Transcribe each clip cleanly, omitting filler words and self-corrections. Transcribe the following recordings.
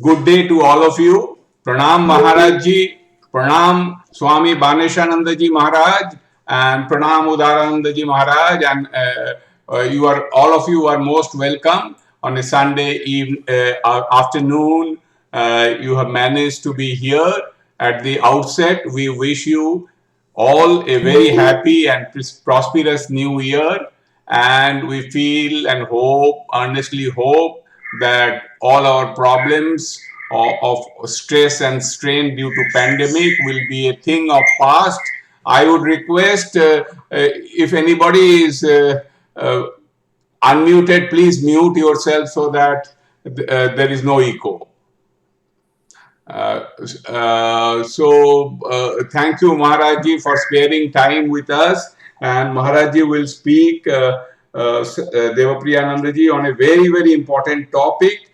Good day to all of you. Pranam Maharaj ji, Pranam Swami Baneshanandaji Maharaj, and Pranam Udaranandaji Maharaj, and all of you are most welcome on a Sunday afternoon. You have managed to be here. At the outset, we wish you all a very happy and prosperous new year, and we feel and hope, earnestly hope, that all our problems of stress and strain due to pandemic will be a thing of past. I would request if anybody is unmuted, please mute yourself so that there is no echo. Thank you, Maharaji, for sparing time with us. And Maharaji will speak, Devapriyanandaji, on a very, very important topic.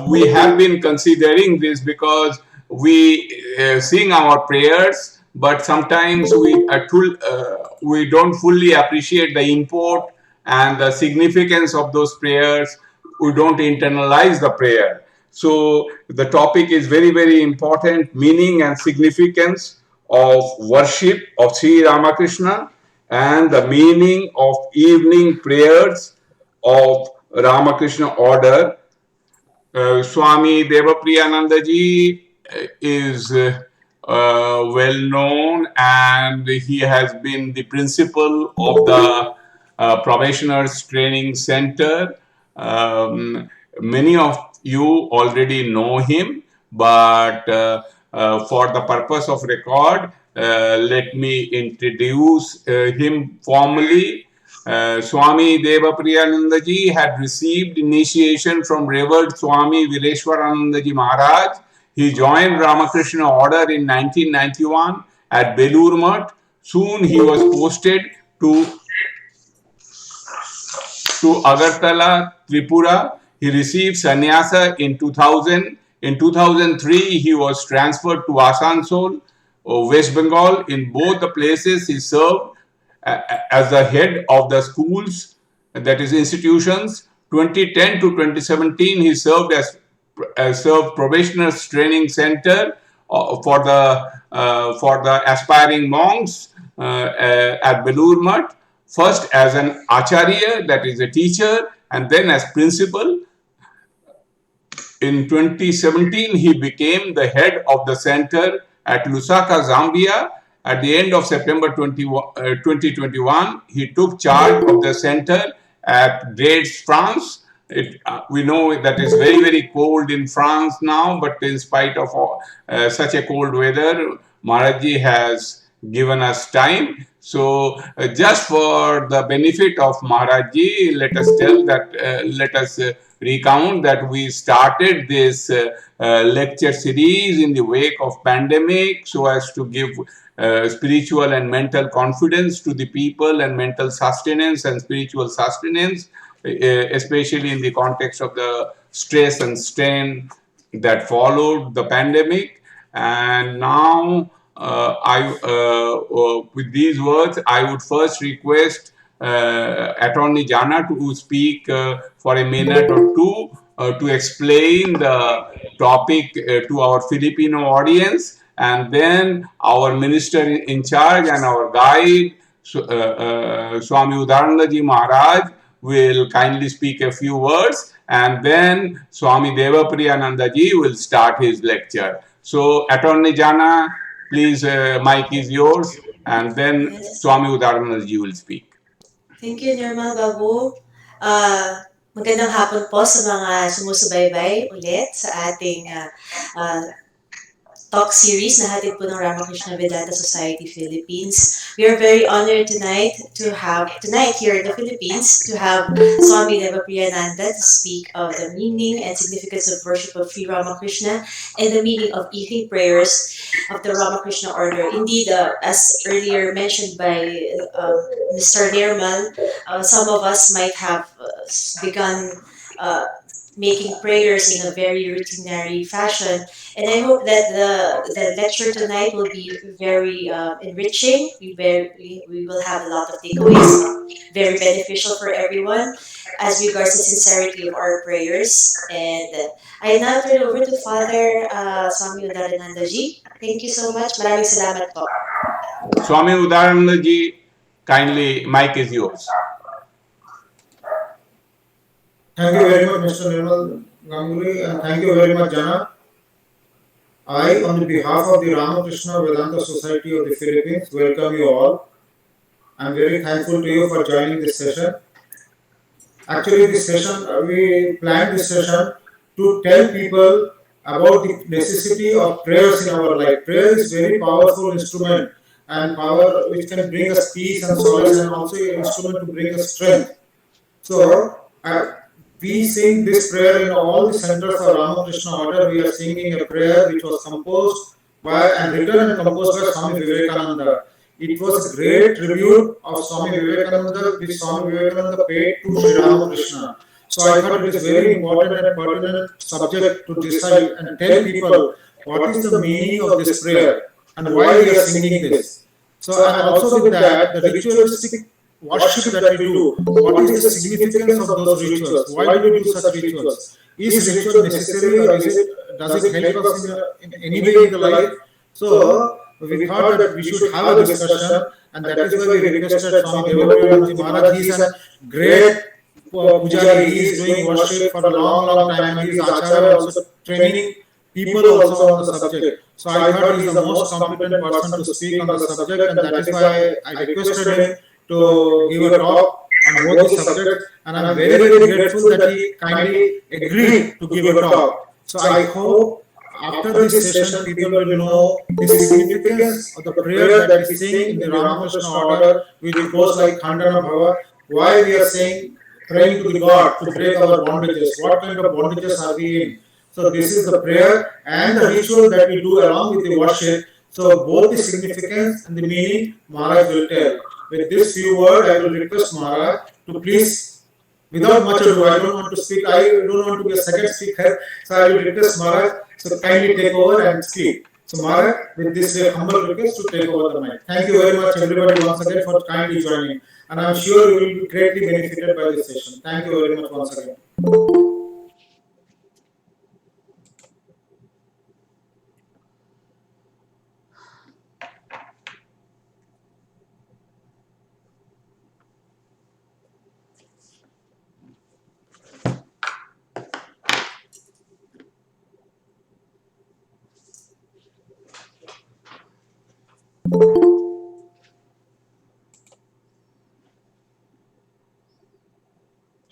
We have been considering this because we sing our prayers, but sometimes we don't fully appreciate the import and the significance of those prayers. We don't internalize the prayer. So the topic is very, very important, meaning and significance of worship of Sri Ramakrishna and the meaning of evening prayers of Ramakrishna order. Swami Devapriyanandaji is well known, and he has been the principal of the Probationers Training Center. Many of you already know him, but for the purpose of record, let me introduce him formally. Swami Devapriyanandaji had received initiation from Revered Swami Vireshwaranandaji Maharaj. He joined Ramakrishna order in 1991 at Belur Math. Soon he was posted to Agartala, Tripura. He received sannyasa in 2000. In 2003, he was transferred to Asansol, West Bengal. In both the places, he served as the head of the schools, that is institutions. 2010 to 2017, he served as Probationers Training Center for the aspiring monks at Belur Math. First as an acharya, that is a teacher, and then as principal. In 2017, he became the head of the center at Lusaka, Zambia. At the end of September 2021, he took charge of the center at Gretz, France. We know that it's very, very cold in France now, but in spite of such a cold weather, Maharaji has given us time. So just for the benefit of Maharaji, let us recount that we started this lecture series in the wake of pandemic so as to give spiritual and mental confidence to the people, and mental sustenance and spiritual sustenance, especially in the context of the stress and strain that followed the pandemic. And now, with these words, I would first request Attorney Jana to speak for a minute or two to explain the topic to our Filipino audience, and then our minister in charge and our guide, Swami Udaranandaji Maharaj, will kindly speak a few words, and then Swami Devapriyanandaji will start his lecture. So, Attorney Jana, please, mic is yours, and then Swami Udaranandaji will speak. Thank you, Nirmal Babu. Magandang hapon po sa mga sumusubaybay ulit sa ating talk series na hatid po ng Ramakrishna Vedanta Society Philippines. We are very honored tonight here in the Philippines to have Swami Devapriyananda to speak of the meaning and significance of worship of Sri Ramakrishna and the meaning of evening prayers of the Ramakrishna order. Indeed, as earlier mentioned by Mr. Nirmal, some of us might have begun making prayers in a very routinary fashion. And I hope that the lecture tonight will be very enriching. We will have a lot of takeaways, very beneficial for everyone as regards the sincerity of our prayers. And I now turn over to Father Swami Udaranandaji. Thank you so much. Maraming salamat po. Swami Udaranandaji, kindly, mic is yours. Thank you very much, Mr. Nirmal Ganguly, and thank you very much, Jana. I, on the behalf of the Ramakrishna Vedanta Society of the Philippines, welcome you all. I am very thankful to you for joining this session. Actually, this session, we planned this session to tell people about the necessity of prayers in our life. Prayer is very powerful instrument and power which can bring us peace and solace, and also an instrument to bring us strength. So, we sing this prayer in all the centers of Ramakrishna order. We are singing a prayer which was composed by and written and composed by Swami Vivekananda. It was a great tribute of Swami Vivekananda which Swami Vivekananda paid to Sri Ramakrishna. So I thought it is very important and pertinent subject to decide and tell people what is the meaning of this prayer and why we are singing this. So and also with that, the ritualistic worship that we do, what is the significance of those rituals? Why do we do such rituals? Is ritual necessary, or does it help us in any way in the life? So we thought that we should have a discussion, and that is why we requested Swami Devapriyanandaji Maharaj. He is a great pujari. He is doing worship for a long time, and he is acharya, also training people also on the subject. So I thought he is the most competent person to speak on the subject, and that is why I requested him to give a talk on both the subjects, and I am very grateful that he kindly agreed to give a talk. So I hope after this session people will know the significance of the prayer that we sing in the Ramakrishna order, which goes like Khandana Bhava. Why we are saying praying to the God to break our bondages? What kind of bondages are we in? So this is the prayer and the ritual that we do along with the worship. So both the significance and the meaning Maharaj will tell. With this few words, I will request Maharaj to please, without much ado, I don't want to speak, I don't want to be a second speaker, so I will request Maharaj to kindly take over and speak. So Maharaj, with this humble request to take over the mic. Thank you very much everybody once again for kindly joining, and I am sure you will be greatly benefited by this session. Thank you very much once again.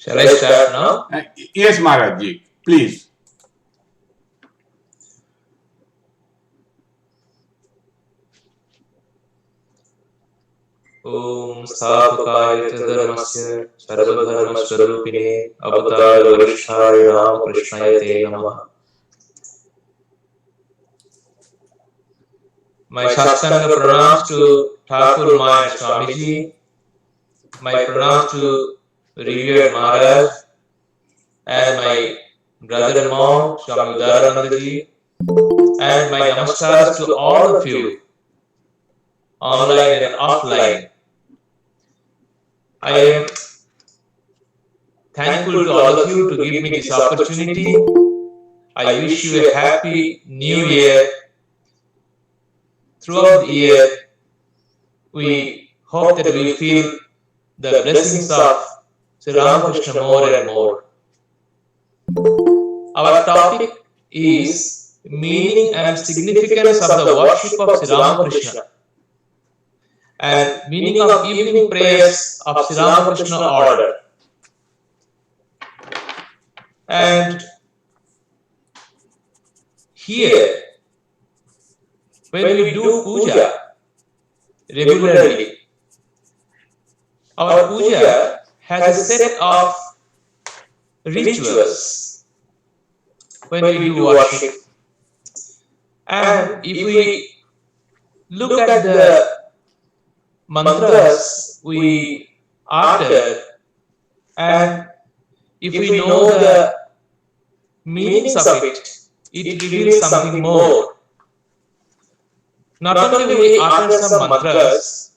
Shall I start now? Yes, Maharaj, please. Om Sthapakaya Dharmasya Sarvadharma Swarupine Avatar Varishthaya Ramakrishnaya Te Namaha. My Satsanga pranams to Thakur Ma and Swamiji, my pranams to revered Maharaj, and my brother-in-law Swami Udaranandaji, and my namaskars to all of you, online and offline. I am thankful to all of you to give me this opportunity. I wish you a happy new year. Throughout the year, we hope that we feel the blessings of Sri Ramakrishna more and more. Our topic is meaning and significance of the worship of Sri Ramakrishna and meaning of evening prayers of Sri Ramakrishna order. And here, when we do puja regularly, our puja has a set of rituals when we do worship. And if we look at the mantras we utter, and if we know the meanings of it, it reveals something more. Not only we utter some mantras,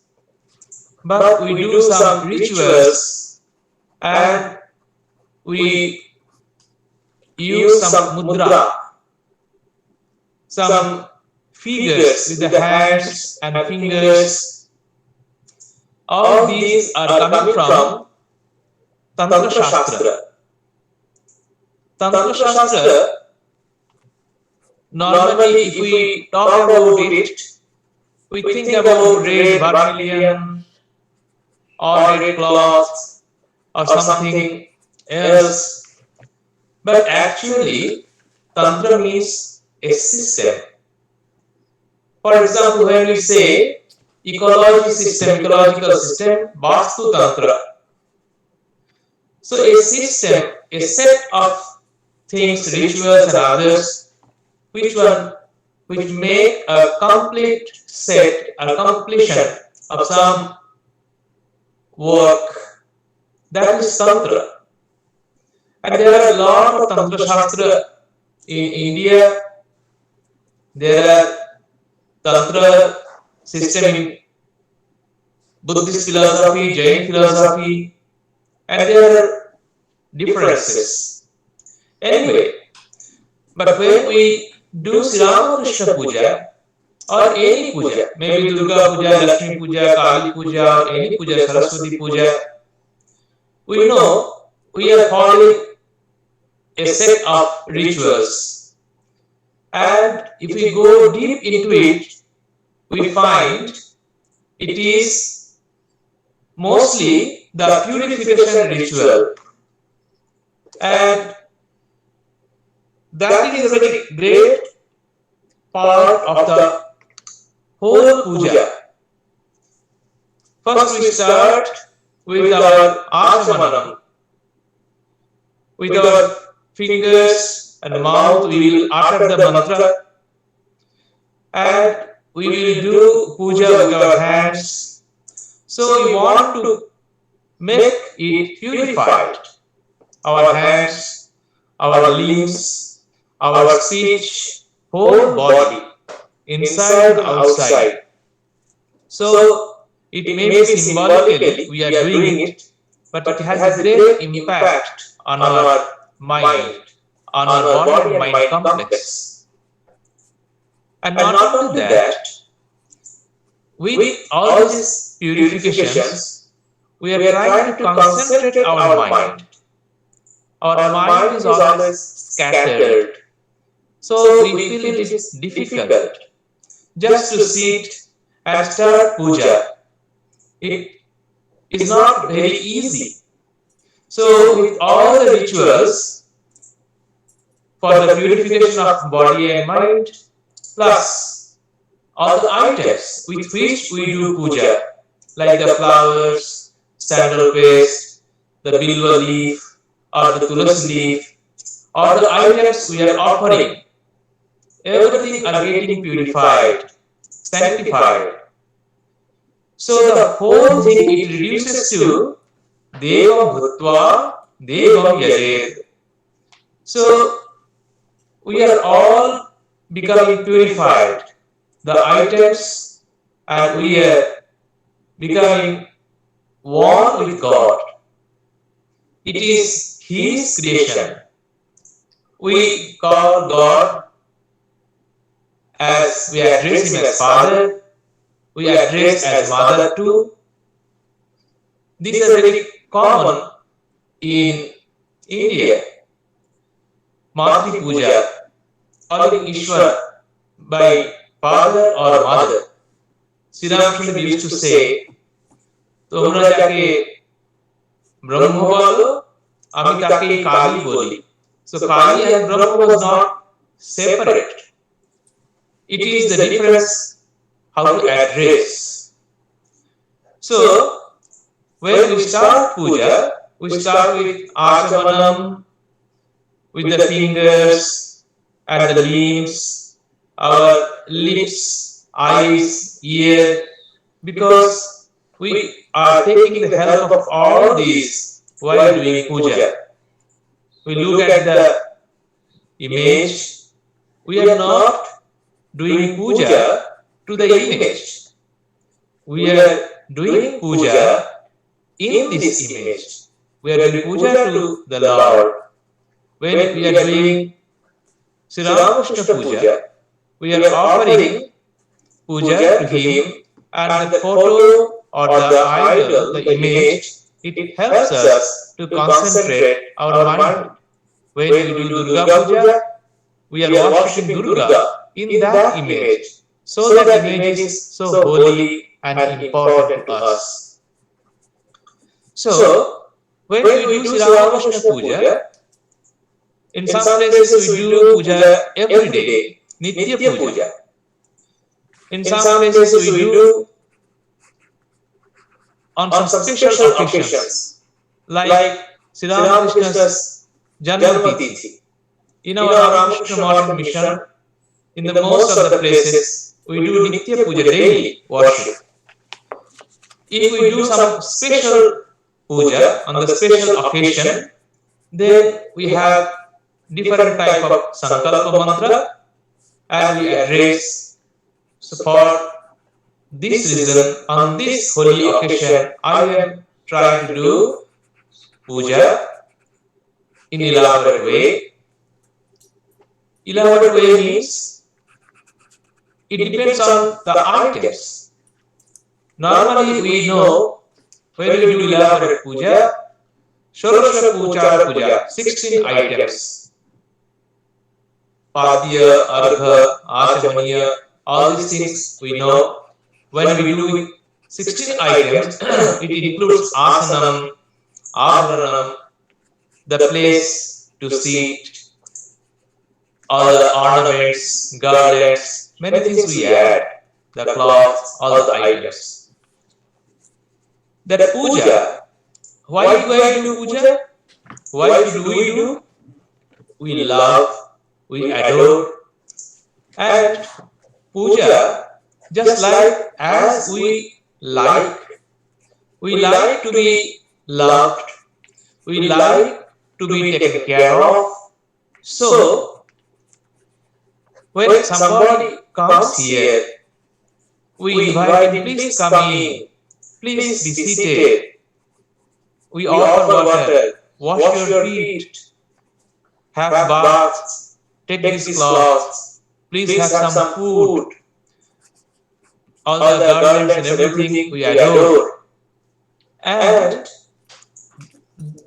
but we do some rituals and we use some mudra, some figures with the hands and fingers. All these are coming from Tantra Shastra. Tantra Shastra, normally if we talk about it, we think about red vermilion or red cloth or something else. But actually, Tantra means a system. For example, when we say ecological system, Vastu Tantra. So a system, a set of things, rituals and others, which make a complete set or completion of some work. That is Tantra. And there are a lot of Tantra Shastra in India. There are Tantra system in Buddhist philosophy, Jain philosophy, and there are differences. Anyway, but when we do Sri Ramakrishna Puja or any puja, maybe Durga Puja, Lakshmi Puja, Kali Puja, or any puja, Saraswati Puja, we know we are following a set of rituals. And if we go deep into it, we find it is mostly the purification ritual. And that is a very great part of the whole puja. First we start with our achamanam. With our fingers and mouth we will utter the mantra and we will do puja with our hands. So we want to make it purified. Our hands, our limbs, our speech, whole body, inside and outside. So it may be symbolically we are doing it, but it has a great impact on our mind, on our body and mind complex. And not only that, with all these purifications, we are trying to concentrate our mind. Our mind is always scattered. So we feel it is difficult just to sit and start puja. It is not very easy. So with all the rituals for the purification of body and mind, plus all the items with which we do puja, like the flowers, sandal paste, the bilva leaf, or the tulasi leaf, or the items we are offering, everything are getting purified, sanctified. So the whole thing it reduces to Devam Bhutva Devam Yajed. So we are all becoming purified, the items, and we are becoming one with God. It is His creation. We call God as we address Him as Father, we address as Mother too. These are very common in India. Matri Puja, calling Ishwar by father or mother. Sri Ramakrishna used to say, তোমরা যাকে ব্রহ্ম বলো আমি তাকে কালী বলি. So Kali and Brahma was not separate. It is the difference how to address. So when we start puja, we start with achamanam, with the fingers and the limbs, our lips, eyes, ear, because we are taking the help of all these while doing puja. We look at the image, we are not doing puja to the image. We are doing puja in this image. We are doing puja to the Lord. When we are doing Sri Ramakrishna puja, we are offering puja to him, and that photo or the idol, the image, it helps us to concentrate our mind. When we do Durga puja, we are worshipping Durga in that image. So that image is so holy and important to us. So, when we do Sri Ramakrishna puja, in some places we do puja every day, Nitya puja. In some places we do on some special occasions, like Sri Ramakrishna's Janmatithi. In our Ramakrishna Mission, in the most of the places, we do Nitya Puja daily worship. If we do some special puja on the special occasion, then we have different type of Sankalpa mantra and we address. So for this reason, on this holy occasion, I am trying to do puja in elaborate way. Elaborate way means it depends on the items. Normally we know when we do elaborate puja, Shorasha Puchara Puja, 16 items. Padya, Argha, Achamaniya, all these things we know. When we do 16 items, it includes asanam, abharanam, the place to sit, all the ornaments, garlands, many things we add, the cloth, all the items. That puja, why do I do puja? Why should we do? We love, we adore, and puja, just like as we like to be loved, we like to be taken care of. So, when somebody comes here, we invite him, please come in, please be seated. We offer water, wash your feet, have baths, take these cloths, please have some food, all the garlands and everything we adore. And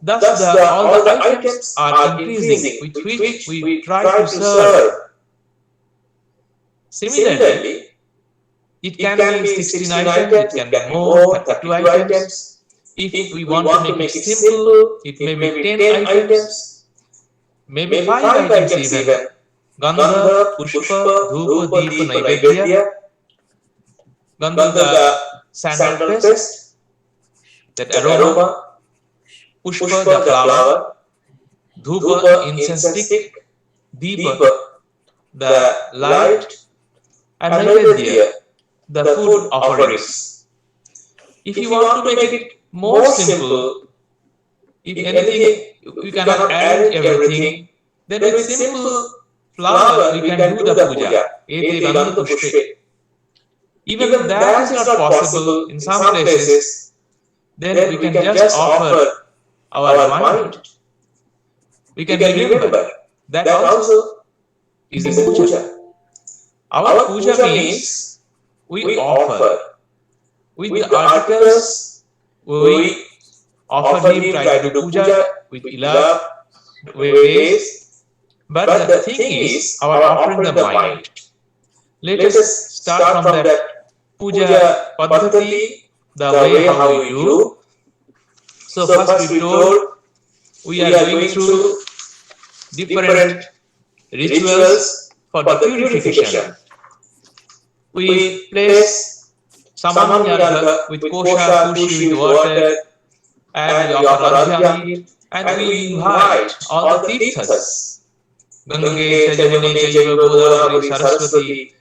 thus all the items are increasing with which we try to serve. Similarly, it can be 16 items, it can be more, 32 items. If we want to make it simple, it may be 10 items, maybe 5 items even. Gandha, Pushpa, Dhupa, Deepa, Naivedya. Gandha, the sandal paste, that aroma. Pushpa, the flower. Dhupa, incense stick. Deepa, the light. And Naivedya, the food offerings. If you want to make it more simple, if anything, you cannot arrange everything, then with simple flower we can do the puja. Ete gandha pushpe. Even that is not possible in some places, then we can just offer our mind. We can remember that also is a puja. Our puja means we offer. With the articles, we offer him, try to do puja with elaborate ways. But the thing is, our offering the mind. Let us start from that puja paddhati, the way how we do. So first we told we are going through different rituals for the purification. We place samanyargha with kosha, kushi, with water, and we offer arghya, and we invite all the tirthas. Gange, Jamune, Jaiva, Godavari, Saraswati,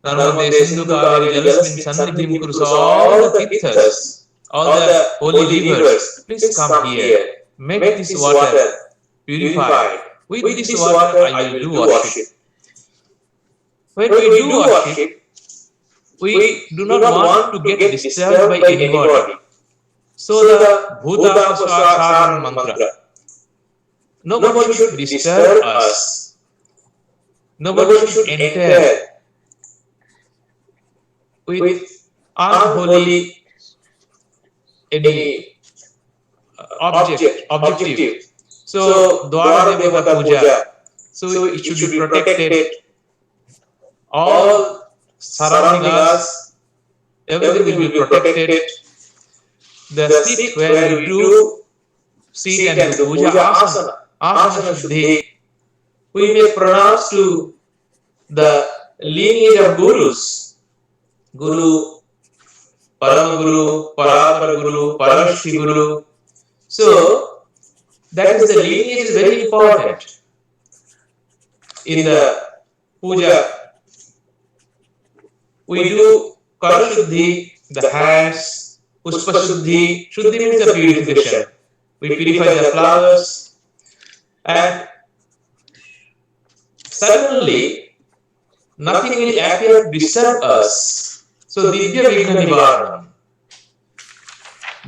Narmade, Sindhu, Kaveri, Jalasmin, Sannidhim, Kurus, all the tirthas, all the holy rivers, please come here, make this water purified With this water I will do worship. When we do worship, we do not want to get disturbed by anybody. So the Bhutapasaran mantra. Nobody should disturb us. Nobody should enter with unholy any objective. So Dwara Devata Puja. So it should be protected. All surrounding us, everything will be protected. The seat where we do sit and do puja, asana shuddhi. We make pranams to the lineage of gurus. Guru, Paramaguru, Paraparaguru, Paramashti Guru. So that is the lineage is very important. In the puja, we do Karashuddhi, the hands, Pushpa Shuddhi. Shuddhi means the purification. We purify the flowers, and suddenly nothing will appear to disturb us. So Divya Vigna Nivaranam,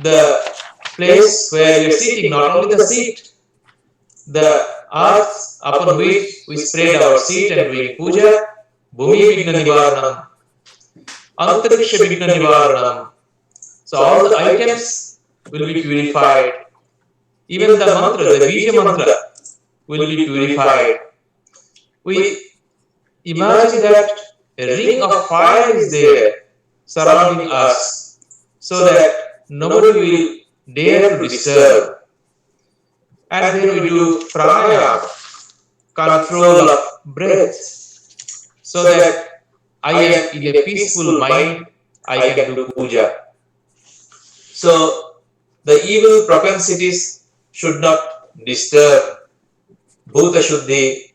the place where you are sitting, not only the seat, the earth upon which we spread our seat and doing puja, Bhumi Vigna Nivaranam, Antariksha Vigna Nivaranam. So all the items will be purified. Even the mantra, the Bija mantra will be purified. We imagine that a ring of fire is there surrounding us, so that nobody will dare to disturb. And then we do pranayama, control of breath, so that I am in a peaceful mind, I can do puja. So the evil propensities should not disturb Bhuta Shuddhi.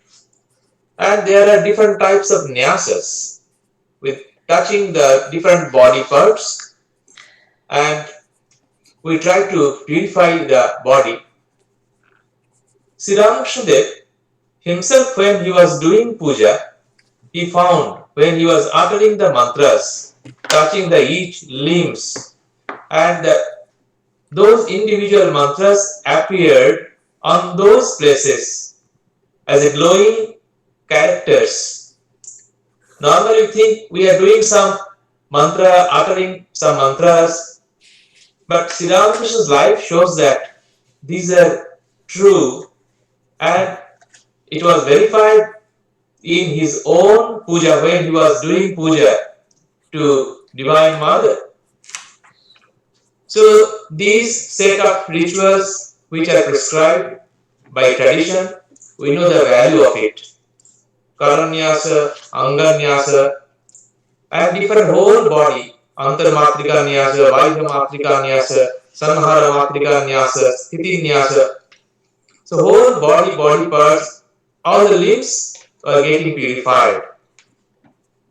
And there are different types of nyasas with touching the different body parts, and we try to purify the body. Sri Ramakrishna himself, when he was doing puja, he found when he was uttering the mantras, touching the each limbs, and those individual mantras appeared on those places as a glowing characters. Normally we think we are doing some mantra, uttering some mantras, but Sri Ramakrishna's life shows that these are true, and it was verified in his own puja when he was doing puja to Divine Mother. So these set of rituals which are prescribed by tradition, we know the value of it. Karanyasa, Anganyasa, and different whole body, Antarmatrika Nyasa, Vaidhamatrika Nyasa, Sanhara Matrika Nyasa, Sthiti Nyasa. So whole body parts, all the limbs are getting purified.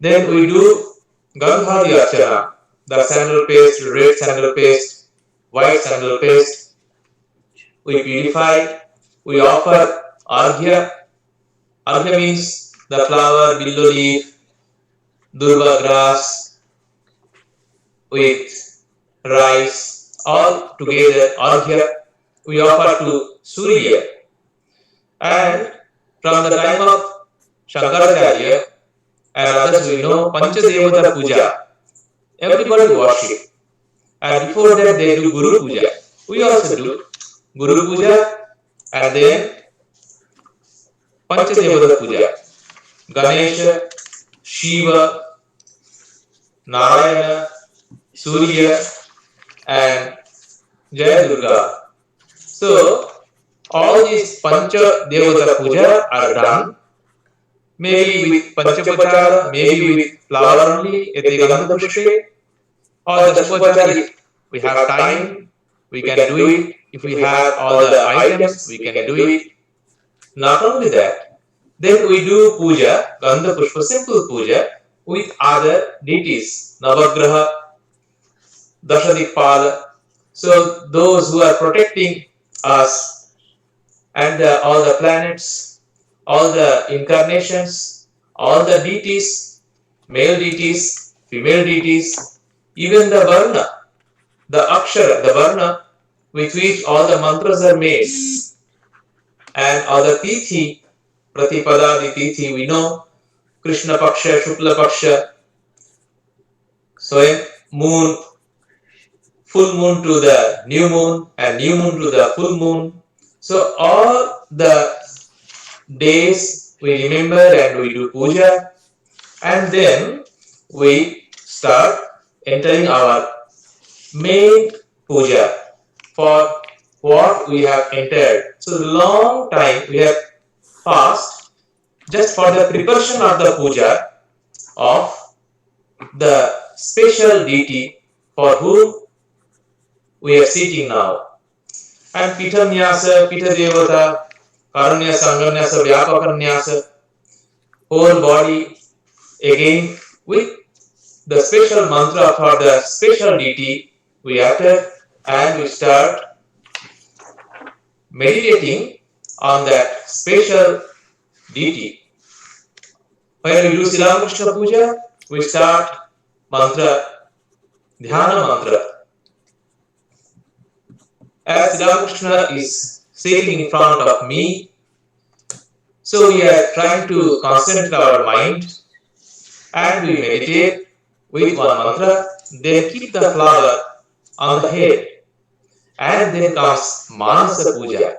Then we do Gandhari Archana, the sandal paste, red sandal paste, white sandal paste. We purify, we offer Arghya. Arghya means the flower, billow leaf, durva grass with rice, all together, Arghya, we offer to Surya. And from the time of Shankaracharya and others, we know Panchadevata Puja. Everybody worship. And before that they do Guru Puja. We also do Guru Puja and then Panchadevata Puja. Ganesha, Shiva, Narayana, Surya and Jaya Durga. So all these Pancha Devata Puja are done, maybe with Panchapachara, maybe with flower only, Ete Gandha Pushpe, or Dashapachara. If we have time, we can do it. If we have all the items, we can do it. Not only that, then we do puja, Gandha Pushpa, simple puja, with other deities, Navagraha, Dashadikpala. So those who are protecting us and all the planets, all the incarnations, all the deities, male deities, female deities, even the Varna, the Akshara, the Varna with which all the mantras are made, and all the Tithi, Pratipada, the Tithi we know, Krishna Paksha, Shukla Paksha, so moon, full moon to the new moon, and new moon to the full moon. So all the days we remember and we do puja, and then we start entering our main puja for what we have entered. So long time we have passed just for the preparation of the puja of the special deity for whom we are sitting now. And Pitanyasa, Pitadevata, Karanyasa, Anganyasa, Vyapakanyasa, whole body again with the special mantra for the special deity we utter, and we start meditating on that special deity. When we do Sri Ramakrishna Puja, we start mantra, dhyana mantra. As Sri Ramakrishna is sitting in front of me, so we are trying to concentrate our mind and we meditate with one mantra, then keep the flower on the head, and then comes Manasa Puja.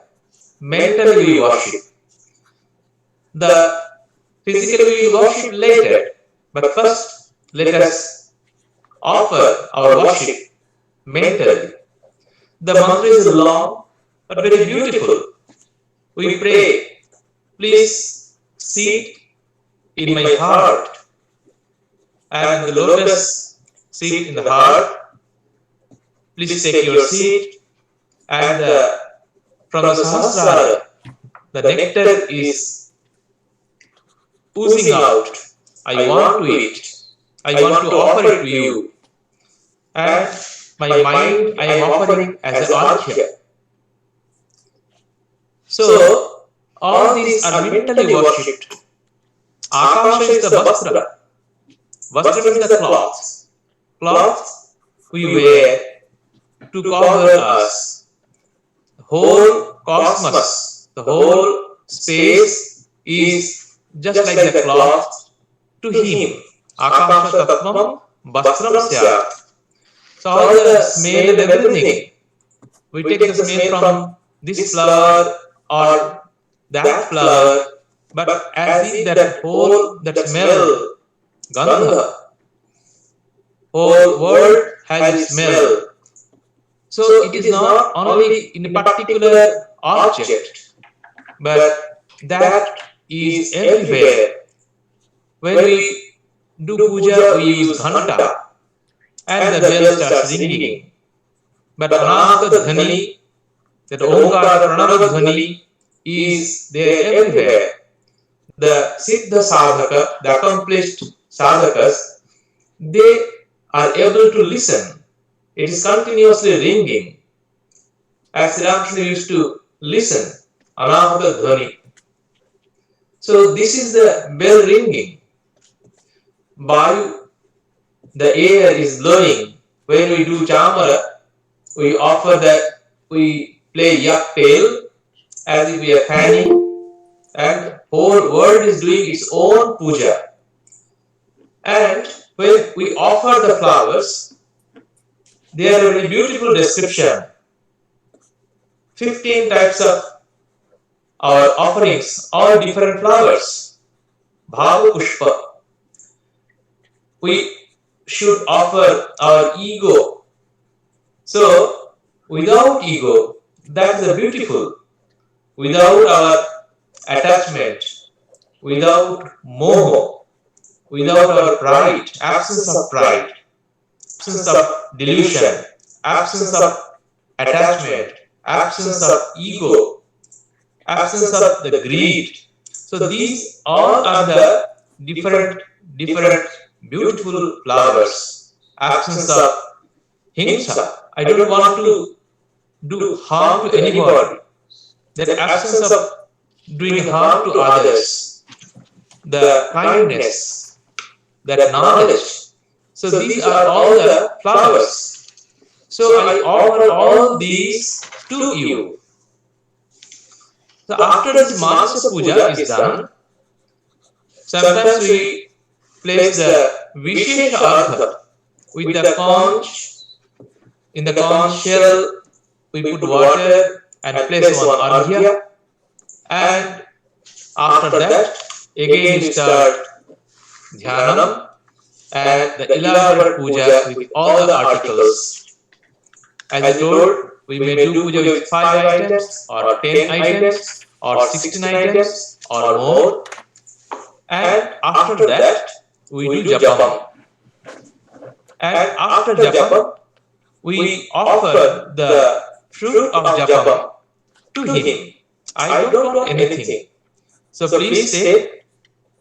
Mentally we worship. The physically we worship later, but first let us offer our worship mentally. The mantra is long but very beautiful. We pray, please sit in my heart. I am in the lotus seat in the heart. Please take your seat, and from the Sahasrara, the nectar is oozing out. I want to eat. I want to offer it to you. And my mind I am offering as an arghya. So, all these are mentally worshipped. Akasha is the vastra. Vastra means the cloth. Cloth we wear to cover us. The whole cosmos, the whole space is just like the cloth to him. Akasha tattvam vastram syat. So all the smell and everything, we take the smell from this flower or that flower, but as if that whole, that smell, gandha, whole world has a smell. So it is not only in a particular object, but that is everywhere. When we do puja, we use ghanta, and the bell starts ringing. But Anahata Dhani, that Omkara Pranava Dhani, is there everywhere. The Siddha Sadhaka, the accomplished sadhakas, they are able to listen. It is continuously ringing. As Sri Ramakrishna used to listen, Anahata Dhani. So this is the bell ringing. Vayu, the air is blowing. When we do Chamara, we offer that, we play yak tail as if we are fanning, and whole world is doing its own puja. And when we offer the flowers, they are a very beautiful description. 15 types of our offerings, all different flowers. Bhava Pushpa. We should offer our ego. So, without ego, that is a beautiful. Without our attachment, without moho, without our pride, absence of pride, absence of delusion, absence of attachment, absence of ego, absence of the greed. So these all are the different beautiful flowers. Absence of himsa. I don't want to do harm to anybody. That absence of doing harm to others, the kindness, that knowledge. So these are all the flowers. So I offer all these to you. So after this Manasa Puja is done, sometimes we place the Vishesha Argha with the conch. In the conch shell, we put water and place one arghya, and after that, again you start dhyanam and the elaborate puja with all the articles. As I told, we may do puja with 5 items or 10 items or 16 items or more. And after that, we do japam. And after japam, we offer the fruit of japam to him. I don't want anything. So please take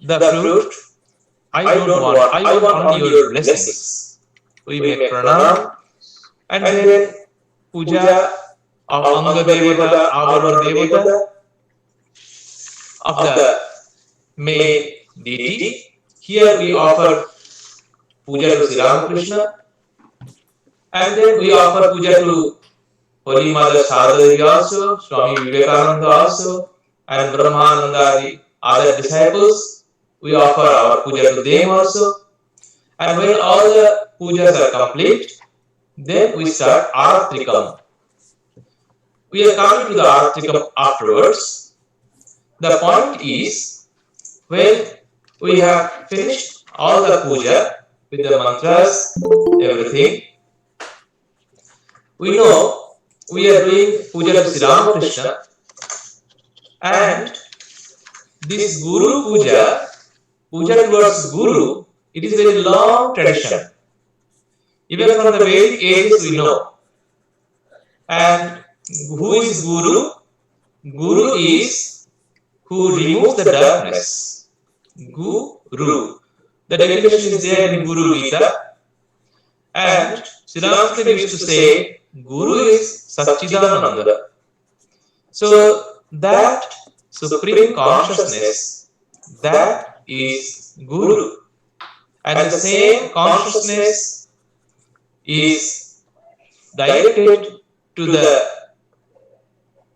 the fruit. I don't want. I want only your blessings. We make pranam and then puja of Anga Devata, Avara Devata, of the main deity. Here we offer puja to Sri Ramakrishna, and then we offer puja to Holy Mother Sarada Devi also, Swami Vivekananda also, and Brahmananda, other disciples. We offer our puja to them also. And when all the pujas are complete, then we start Aratrikam. We are coming to the Aratrikam afterwards. The point is, when we have finished all the puja with the mantras, everything, we know we are doing puja to Sri Ramakrishna, and this Guru puja, puja towards Guru, it is a very long tradition. Even from the Vedic ages we know. And who is Guru? Guru is who removes the darkness. Guru. The definition is there in Guru Gita. And Sri Ramakrishna used to say, Guru is Satchidananda. So that supreme consciousness, that is Guru. And the same consciousness is directed to the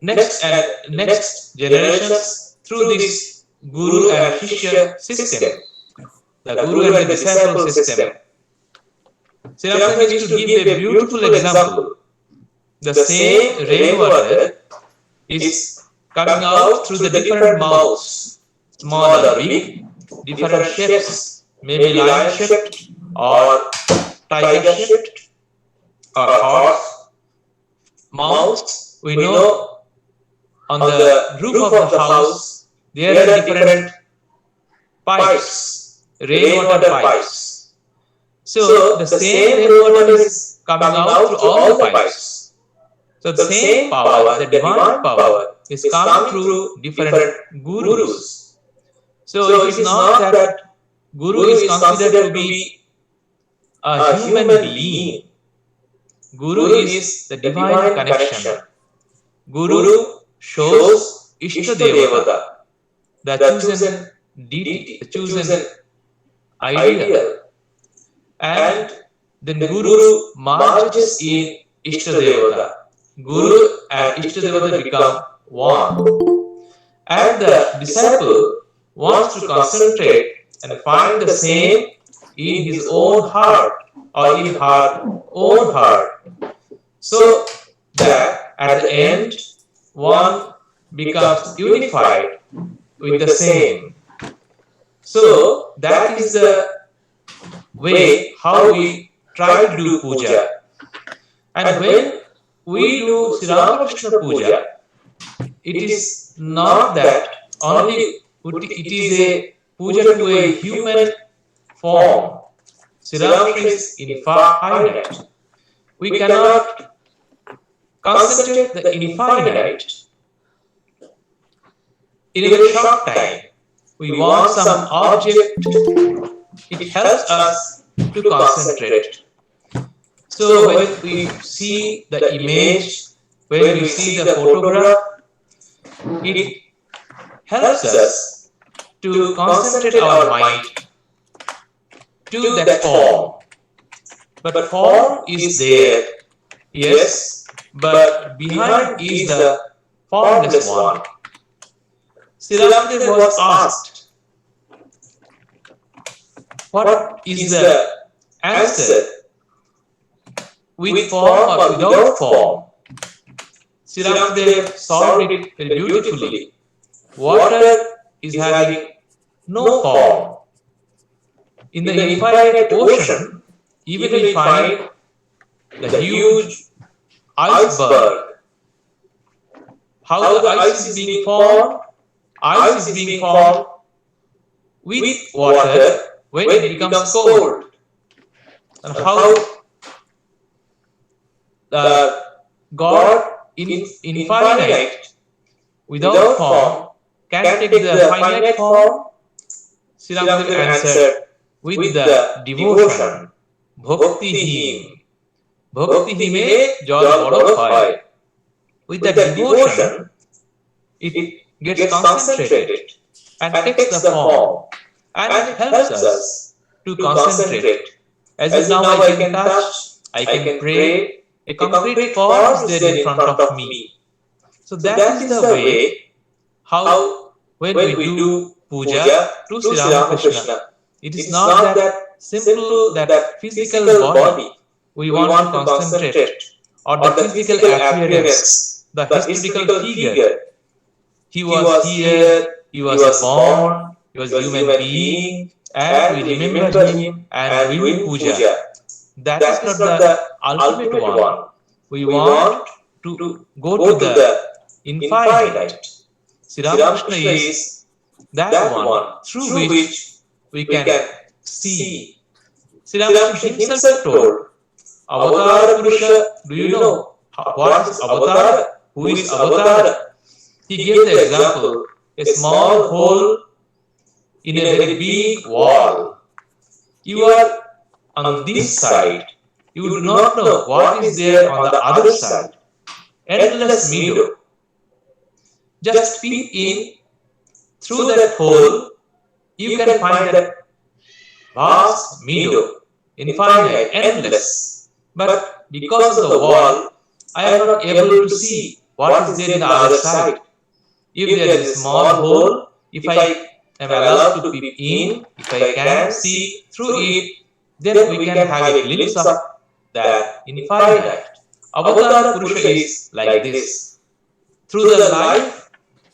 next generations through this Guru and Shishya system, the Guru and the disciple system. Sri Ramakrishna used to give a beautiful example. The same rainwater is coming out through the different mouths, small or big, different shapes, maybe lion shaped or tiger shaped or horse mouths. We know on the roof of the house there are different pipes, rainwater pipes. So the same rainwater is coming out through all the pipes. So the same power, the divine power, is coming through different gurus. So it is not that Guru is considered to be a human being. Guru is the divine connection. Guru shows Ishtadevata, the chosen deity, the chosen ideal. And then Guru merges in Ishtadevata. Guru and Ishtadevata become one. And the disciple wants to concentrate and find the same in his own heart or in her own heart, so that at the end one becomes unified with the same. So that is the way how we try to do puja. And when we do Sri Ramakrishna puja, it is not that only it is a puja to a human form. Sri Ramakrishna is infinite. We cannot concentrate the infinite in a very short time. We want some object. It helps us to concentrate. So when we see the image, when we see the photograph, it helps us to concentrate our mind to that form. But form is there, yes, but behind is the formless one. Sri Ramakrishna was asked, what is the answer? With form or without form? Sri Ramakrishna solved it very beautifully. Water is having no form. In the infinite ocean, even we find the huge iceberg. How the ice is being formed? Ice is being formed with water when it becomes cold. And how the God in infinite without form can take the finite form? Sri Ramakrishna answered with the devotion. Bhakti him. Bhakti hime jal boro hoy. With the devotion, it gets concentrated and takes the form and helps us to concentrate. As in now I can touch, I can pray, a concrete form is there in front of me. So that is the way how when we do puja to Sri Ramakrishna, it is not that simple, that physical body we want to concentrate or the physical appearance, the historical figure. He was here, he was born, he was a human being, and we remember him and we do puja. That is not the ultimate one. We want to go to the infinite. Sri Ramakrishna is that one through which we can see. Sri Ramakrishna himself told, Avatar Purusha, do you know what is Avatar? Who is Avatar? He gave the example, a small hole in a very big wall. You are on this side. You do not know what is there on the other side. Endless meadow. Just peep in through that hole, you can find that vast meadow, infinite, endless. But because of the wall, I am not able to see what is there in the other side. If there is a small hole, if I am allowed to peep in, if I can see through it, then we can have a glimpse of that infinite. Avatar Purusha is like this. Through the life,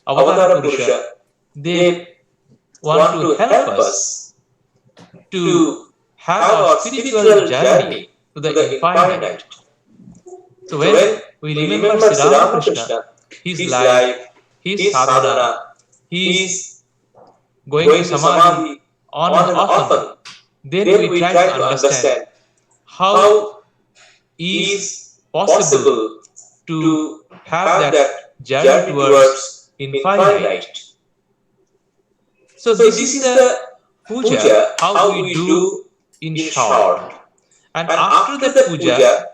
Avatar Purusha, they want to help us to have our spiritual journey to the infinite. So when we remember Sri Ramakrishna, his life, his sadhana, his going to samadhi on and often, then we try to understand how is possible to have that journey towards infinite. So this is the puja, how we do in short. And after the puja,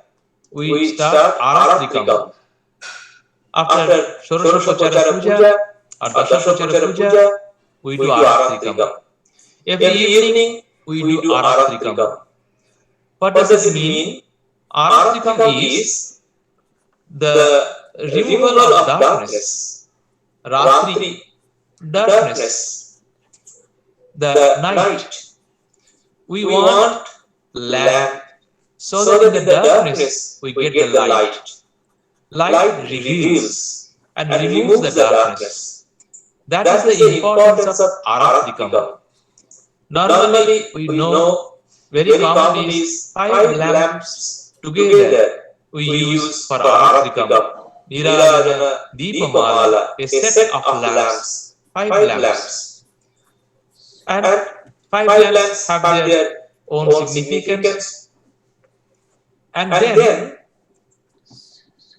we start Aratrikam. After Shorashopachara puja or Dashapachara puja, we do Aratrikam. Every evening, we do Aratrikam. What does it mean? Aratrikam is the removal of darkness. Ratri, darkness. The night. We want lamp so that in the darkness we get the light. Light reveals and removes the darkness. That is the importance of Aratrikam. Normally we know very common is 5 lamps together we use for Aratrikam. Nirajana, Deepamala, a set of lamps, 5 lamps. And 5 lamps have their own significance. And then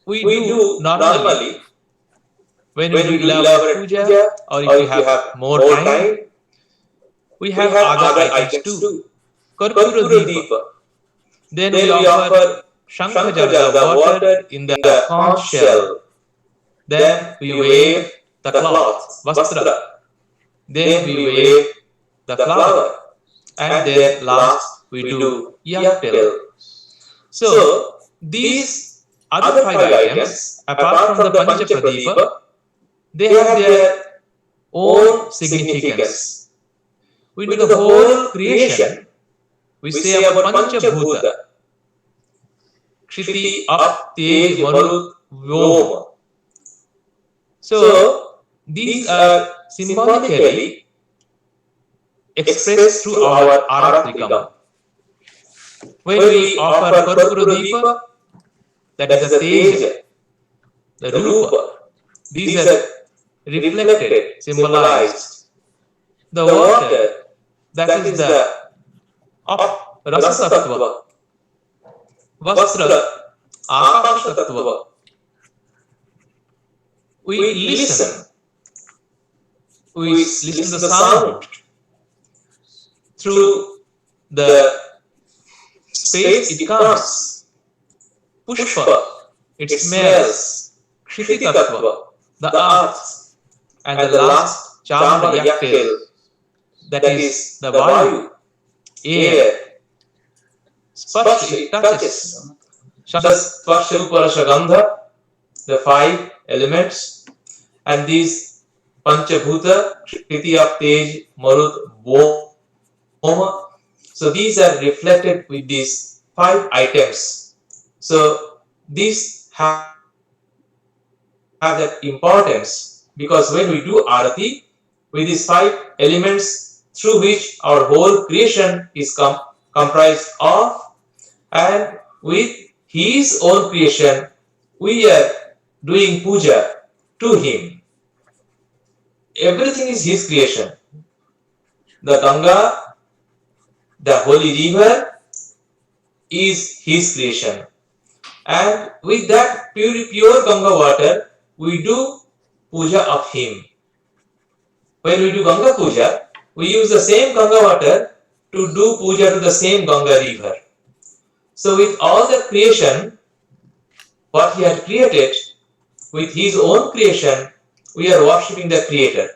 we do normally when we do elaborate puja or if we have more time, we have other items too. Karpura Deepa. Then we offer Shankha Jala, the water in the conch shell. Then we wave the cloth, vastra. Then we wave the flower. And then last we do yaktel. So these other five items, apart from the Pancha Pradipa, they have their own significance. We do the whole creation. We say about Pancha Bhuta, Kshiti, Ap, Tej, Marut, Vyoma. So these are symbolically expressed through our Aratrikam. When we offer Karpura, that is the Teja, the Rupa, these are reflected, symbolized. The water, that is the Rasa Tattva. Vastra, Akasha Tattva. We listen to the sound through the space it comes. Pushpa, it smells. Kshiti Tattva, the earth. And the last, Chamra Yaktel, that is the Vayu, air. Sparsha, it touches. Sparsha Uparasha Gandha, the five elements. And these Panchabhuta, Kshiti, Ap, Tej, Marut, Boma. So these are reflected with these five items. So these have that importance, because when we do Arati with these five elements through which our whole creation is comprised of, and with his own creation we are doing puja to him. Everything is his creation. The Ganga, the holy river, is his creation. And with that pure Ganga water, we do puja of him. When we do Ganga puja, we use the same Ganga water to do puja to the same Ganga river. So with all the creation, what he had created, with his own creation, we are worshipping the Creator.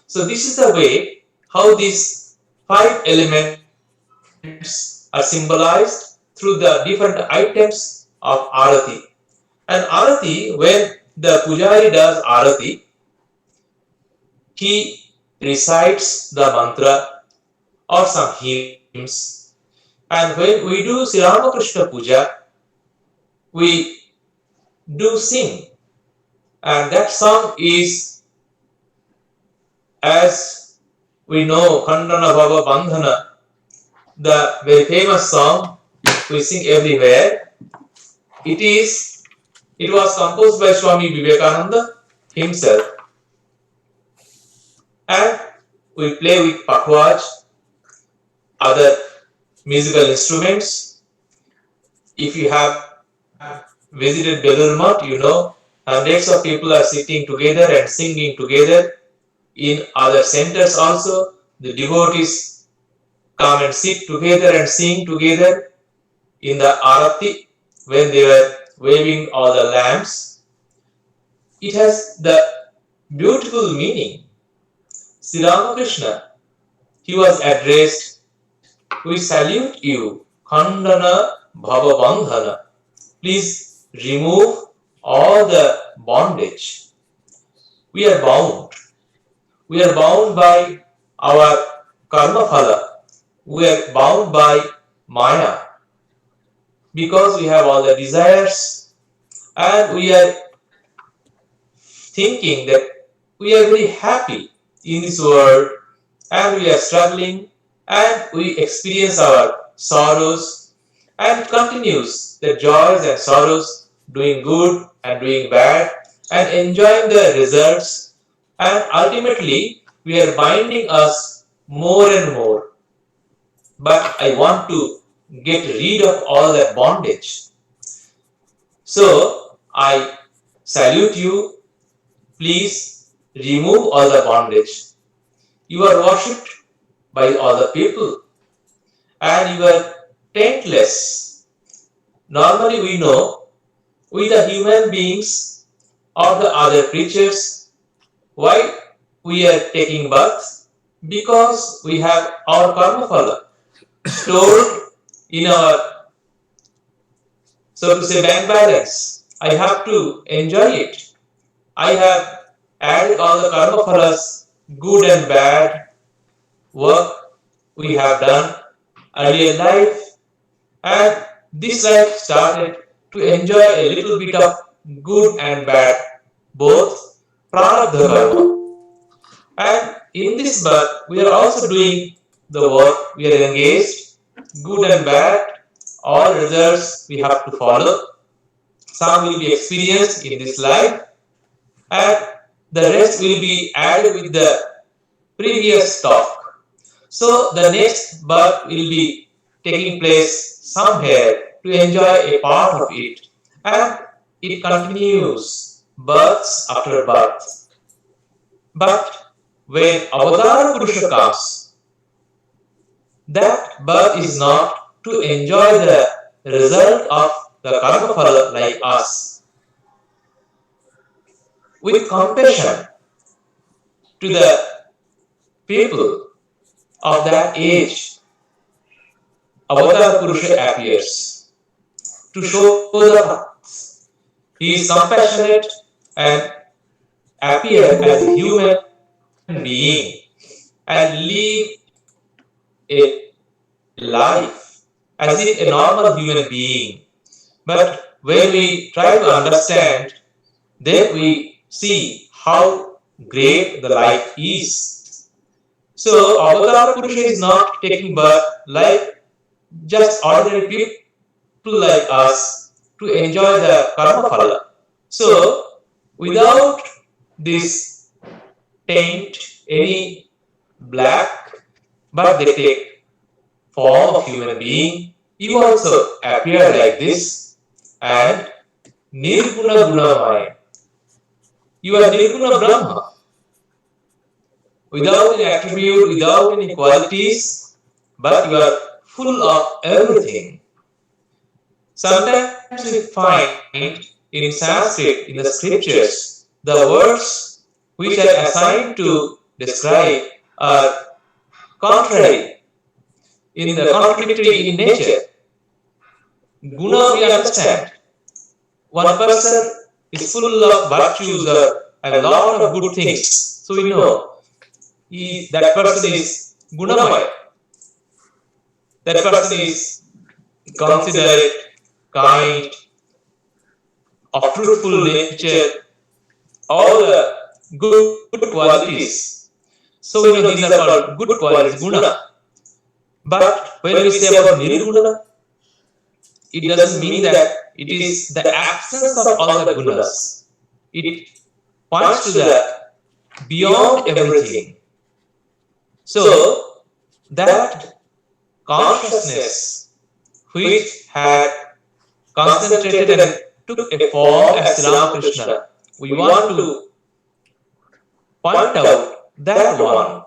So this is the way how these five elements are symbolized through the different items of Arati. And Arati, when the Pujari does Arati, he recites the mantra or some hymns. And when we do Sri Ramakrishna Puja, we do sing. And that song is, as we know, Khandana Bhava Bandhana, the very famous song we sing everywhere. It was composed by Swami Devapriyananda himself. And we play with pakhwaj, other musical instruments. If you have visited Belur Math, you know hundreds of people are sitting together and singing together. In other centers also, the devotees come and sit together and sing together in the Arati when they were waving all the lamps. It has the beautiful meaning. Sri Ramakrishna, he was addressed, we salute you, Khandana Bhava Bandhana. Please remove all the bondage. We are bound. We are bound by our karma phala. We are bound by maya, because we have all the desires, and we are thinking that we are very happy in this world, and we are struggling, and we experience our sorrows, and it continues the joys and sorrows, doing good and doing bad, and enjoying the results, and ultimately we are binding us more and more. But I want to get rid of all that bondage. So I salute you. Please remove all the bondage. You are worshipped by all the people, and you are taintless. Normally we know, we the human beings or the other creatures, Why we are taking birth? Because we have our karma phala stored in our, so to say, bank balance. I have to enjoy it. I have added all the karma phalas, good and bad work we have done earlier life, and this life started to enjoy a little bit of good and bad, both prarabdha karma. And in this birth, we are also doing the work, we are engaged, good and bad, all results we have to follow. Some will be experienced in this life, and the rest will be added with the previous stock. So the next birth will be taking place somewhere to enjoy a part of it, and it continues births after birth. But when Avatara Purusha comes, that birth is not to enjoy the result of the karma phala like us. With compassion to the people of that age, Avatara Purusha appears to show the path. He is compassionate and appear as a human being and live a life as if a normal human being. But when we try to understand, then we see how great the life is. So, Avatara Purusha is not taking birth like just ordinary people like us to enjoy the karma phala. So, without this taint, any black, but they take form of human being, you also appear like this, and Nirguna Gunamaya. You are Nirguna Brahma, without any attribute, without any qualities, but you are full of everything. Sometimes we find in Sanskrit, in the scriptures, the words which are assigned to describe are contrary, in the contradictory in nature. Guna we understand. One person is full of virtues or a lot of good things. So we know that person is Gunamaya. That person is considerate, kind, of truthful nature, all the good qualities. So we know these are called good qualities, Guna. But when we say about Nirguna, it doesn't mean that it is the absence of all the gunas. It points to the beyond everything. So that consciousness which had concentrated and took a form as Ramakrishna, we want to point out that one.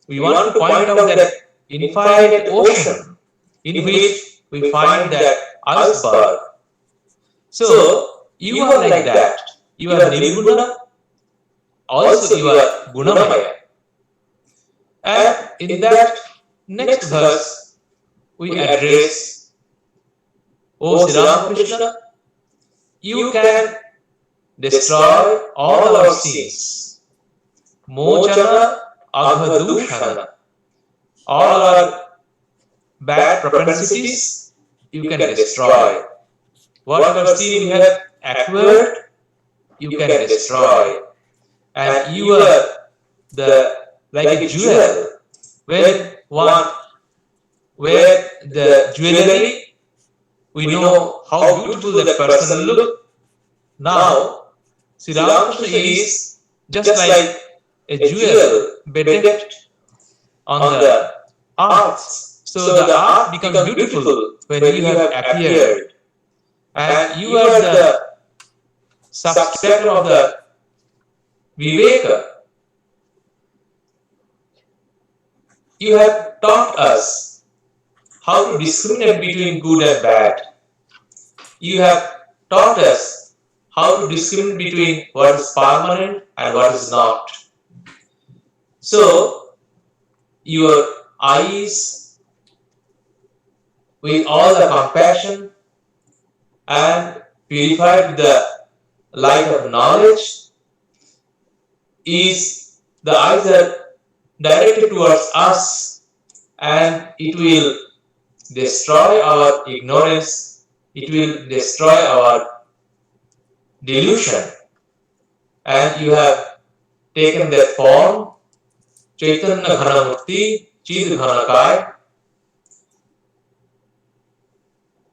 We want to point out that infinite ocean in which we find that iceberg. So you are like that. You are Nirguna, also you are Gunamaya. And in that next verse, we address, O Sri Ramakrishna, you can destroy all our sins. Mochana Aghadhushana. All our bad propensities you can destroy. Whatever sin we have acquired, you can destroy. And you are like a jewel. When one wear the jewelry, we know how beautiful that person look. Now, Sri Ramakrishna is just like a jewel bedecked on the art. So the art becomes beautiful when you have appeared. And you are the substratum of the Viveka. You have taught us how to discriminate between good and bad. You have taught us how to discriminate between what is permanent and what is not. So your eyes, with all the compassion and purified with the light of knowledge, is the eyes are directed towards us, and it will destroy our ignorance, it will destroy our delusion. And you have taken that form, Chaitanya Ghanamurti, Chid Ghanakai.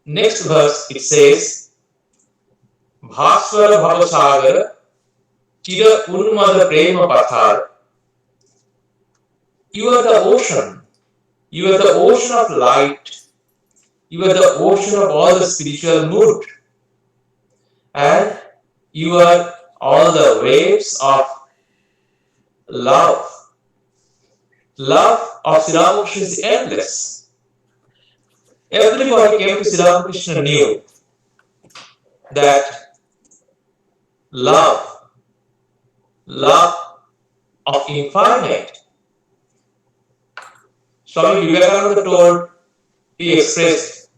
Next verse it says, Bhaswara Bhavasagar, Chida Unmada Prema Pathar. You are the ocean. You are the ocean of light. You are the ocean of all the spiritual mood. And you are all the waves of love. Love of Sri Ramakrishna is endless. Everybody came to Sri Ramakrishna knew that love of infinite. Swami Vivekananda told, he expressed,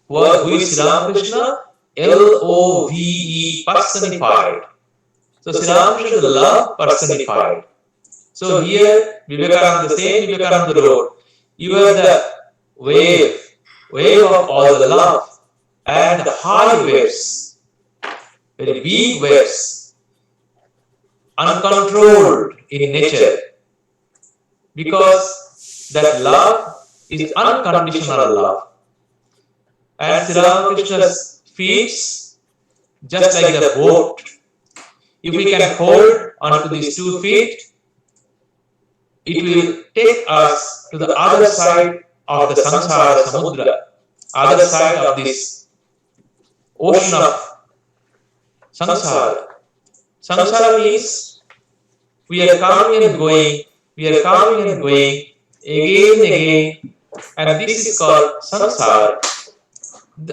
who is Sri Ramakrishna? Love, personified. So Sri Ramakrishna is the love personified. So here Vivekananda, the same Vivekananda wrote, you are the wave of all the love, and the high waves, very big waves, uncontrolled in nature, because that love is unconditional love. And Sri Ramakrishna's feet, just like the boat, if we can hold onto these 2 feet, it will take us to the other side of the samsara samudra, other side of this ocean of samsara. Samsara means we are coming and going, again and again, and this is called samsara.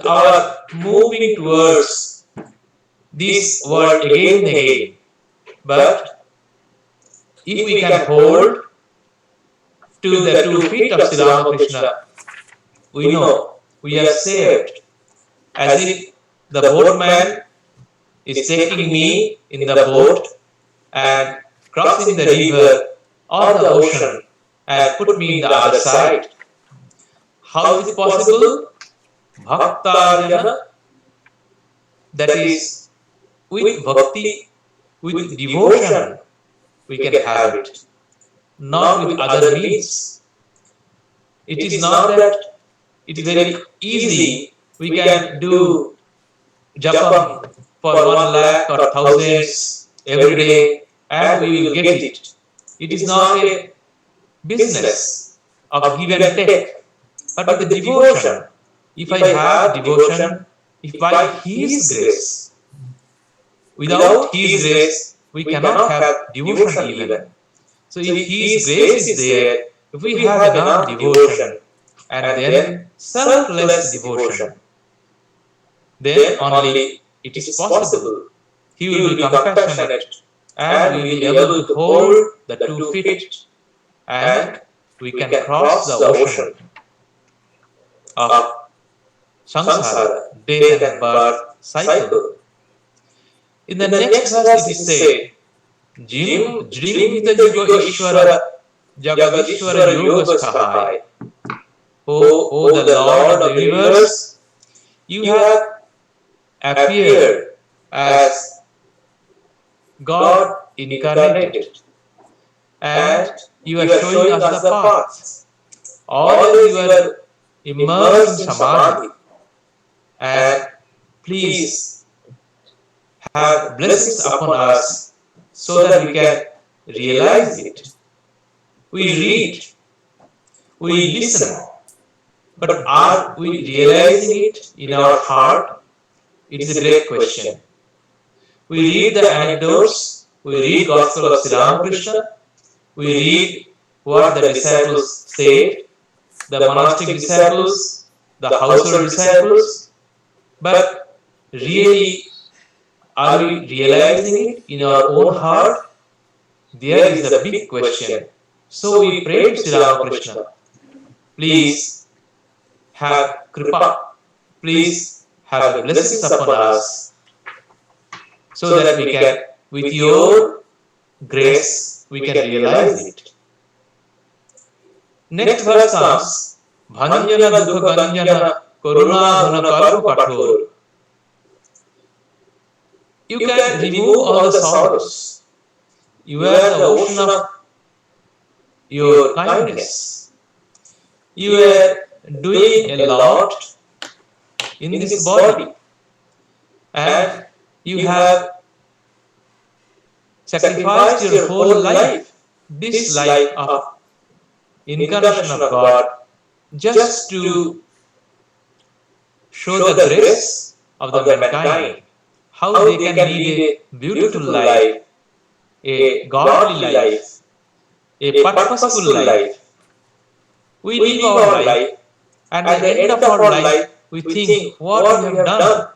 Our moving towards this world again and again. But if we can hold to the 2 feet of Sri Ramakrishna, we know we are saved. As if the boatman is taking me in the boat and crossing the river or the ocean and put me in the other side. How is it possible? Bhaktarjana, that is, with bhakti, with devotion, we can have it, not with other means. It is not that it is very easy, we can do japam for 1 lakh or thousands every day and we will get it. It is not a business of give and take, but with the devotion. If I have devotion, if by His grace, without His grace, we cannot have devotion even. So if His grace is there, if we have enough devotion, and then selfless devotion, then only it is possible. He will be compassionate and we will be able to hold the 2 feet and we can cross the ocean of samsara, death and birth cycle. In the next verse it is said, Jim Hita Yuga Ishvara Jagadishvara Yoga Sahai. O the Lord of the universe, you have appeared as God incarnated and you are showing us the path. Always you are immersed in samadhi, and please have blessings upon us so that we can realize it. We read, we listen, but are we realizing it in our heart? It is a great question. We read the anecdotes, we read Gospel of Sri Ramakrishna, we read what the disciples said, the monastic disciples, the household disciples, but really, are we realizing it in our own heart? There is a big question. So we pray to Sri Ramakrishna, please have kripa, please have the blessings upon us, so that we can, with your grace, we can realize it. Next verse comes, Bhanjana Dukha Ganjana Karuna Ghana Karpa Kathor. You can remove all the sorrows. You are the ocean of your kindness. You are doing a lot in this body, and you have sacrificed your whole life, this life of incarnation of God, just to show the grace of the mankind, how they can lead a beautiful life, a godly life, a purposeful life. We live our life, and at the end of our life, we think what we have done,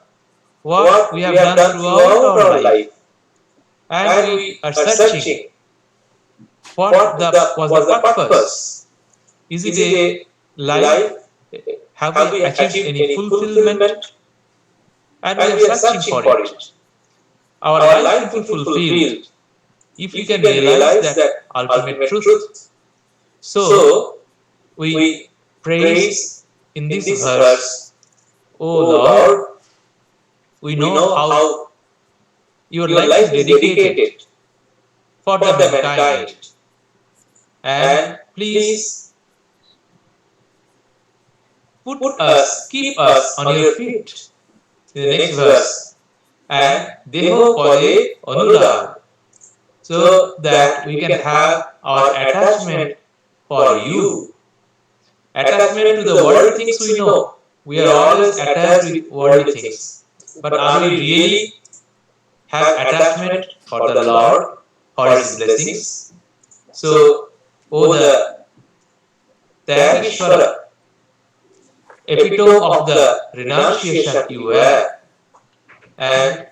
what we have done throughout our life, and we are searching what was the purpose. Is it a life? Have we achieved any fulfillment? And we are searching for it. Our life will be fulfilled if we can realize that ultimate truth. So we praise in this verse, O Lord, we know how your life is dedicated for the mankind, and please keep us on your feet. In the next verse, and Deho Pade Anurag, so that we can have our attachment for you. Attachment to the worldly things we know. We are always attached with worldly things. But are we really have attachment for the Lord, for His blessings? So, O the Tyageshwara, epitome of the renunciation you were, and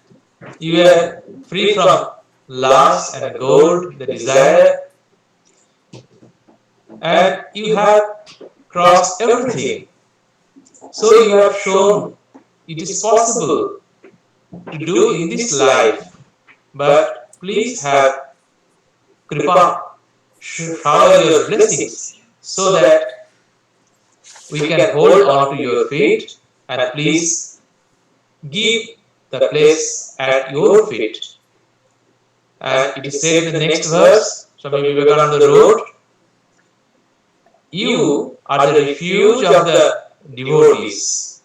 you are free from lust and gold, the desire, and you have crossed everything. So you have shown it is possible to do in this life, but please have kripa, shower your blessings, so that we can hold on to your feet, and please give the place at your feet. And it is said in the next verse, Swami Vivekananda wrote, you are the refuge of the devotees.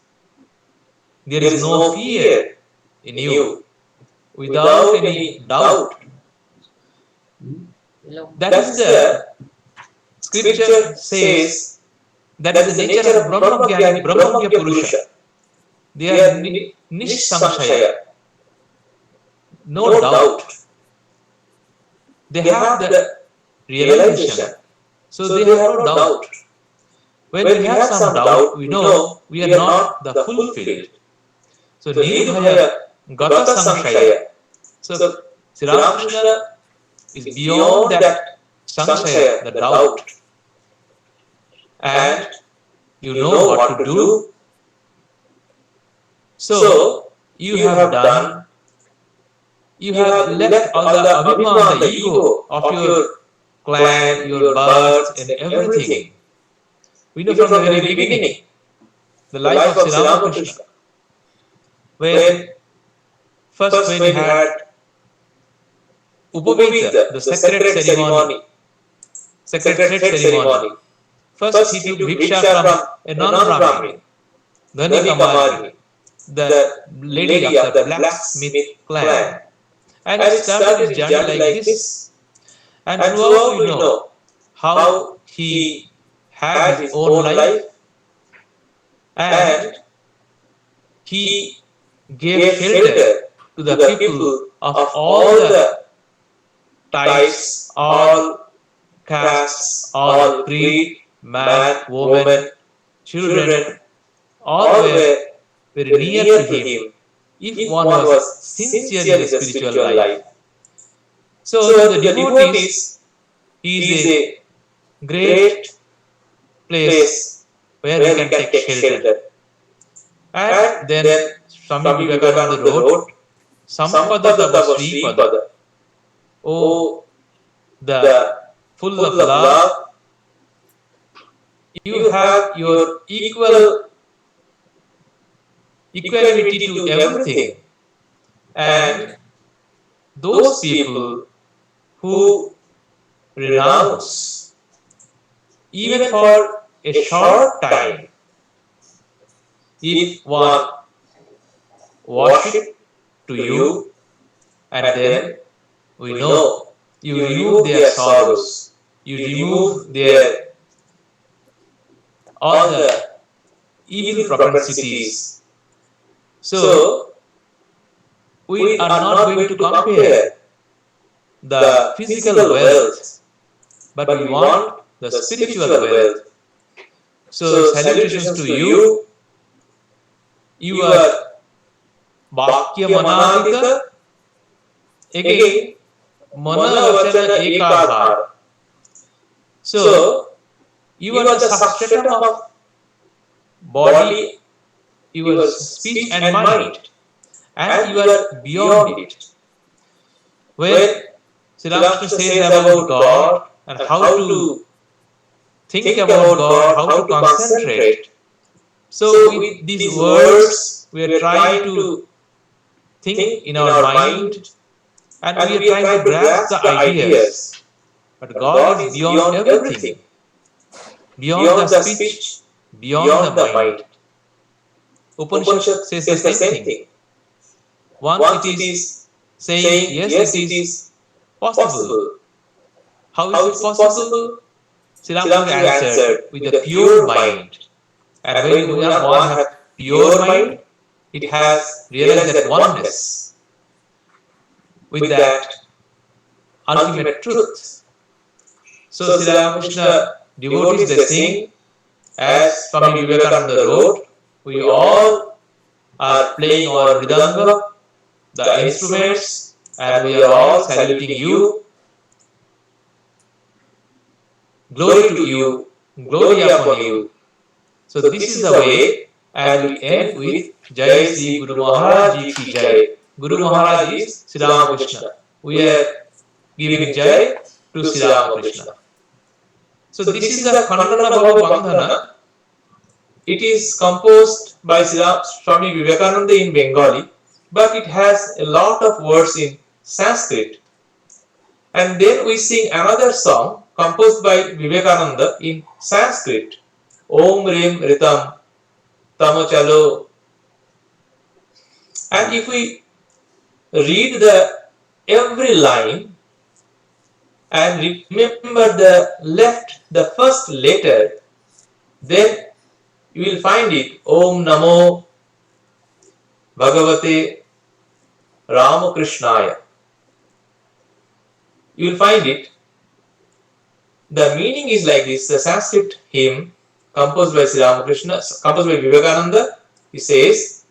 There is no fear in you, without any doubt. That is the scripture says, that is the nature of Brahmagya Purusha. They are Nishsamshaya, no doubt. They have the realization, so they have no doubt. When we have some doubt, we know we are not the fulfilled. So Nirbhaya Gata Samshaya. So Sri Ramakrishna is beyond that Samshaya, the doubt. And you know what to do. So you have done, you have left all the abhiman, the ego of your clan, your birth and everything. We know from the very beginning the life of Sri Ramakrishna. When he had Upavita, the sacred ceremony, sacred thread ceremony, first he took Bhiksha from a non-Brahmin, Dhanika Margini, the lady of the blacksmith clan, and he started his journey like this. And throughout we know how he had his own life, and he gave shelter to the people of all the types, all castes, all creed, man, woman, children, all were very near to him if one was sincere in the spiritual life. So to the devotees, he is a great place where we can take shelter. And then Swami Vivekananda wrote, Sampada tava Sripada, oh, the full of love, you have your equanimity to everything. And those people who renounce, even for a short time, if one worship to you, and then we know you remove their sorrows, you remove their all the evil propensities. So we are not going to compare the physical wealth, but we want the spiritual wealth. So salutations to you. You are Bhakya Manadika. Again, Mana Vachana Ekadhar. So you are the substratum of body, your speech and mind, and you are beyond it. When Sri Ramakrishna says about God and how to think about God, how to concentrate. So with these words, we are trying to think in our mind and we are trying to grasp the ideas. But God is beyond everything, beyond the speech, beyond the mind. Upanishad says the same thing. Once it is saying, yes, it is possible. How is it possible? Sri Ramakrishna answered with a pure mind. And when one has pure mind, it has realized that oneness with that ultimate truth. So Sri Ramakrishna devotees they sing, as Swami Vivekananda wrote, we all are playing our mridanga, the instruments, and we are all saluting you. Glory to you, glory upon you. So this is the way, and we end with Jai Sri Guru Maharaj Ji Ki Jai. Guru Maharaj is Sri Ramakrishna. We are giving Jai to Sri Ramakrishna. So this is the Khandana Bhava Bandhana. It is composed by Swami Vivekananda in Bengali, but it has a lot of words in Sanskrit. And then we sing another song composed by Vivekananda in Sanskrit. Om Rim Ritam Tamachalo. And if we read every line and remember the first letter, then you will find it Om Namo Bhagavate Ramakrishnaya. You will find it. The meaning is like this. The Sanskrit hymn composed by Sri Ramakrishna, composed by Vivekananda, he says,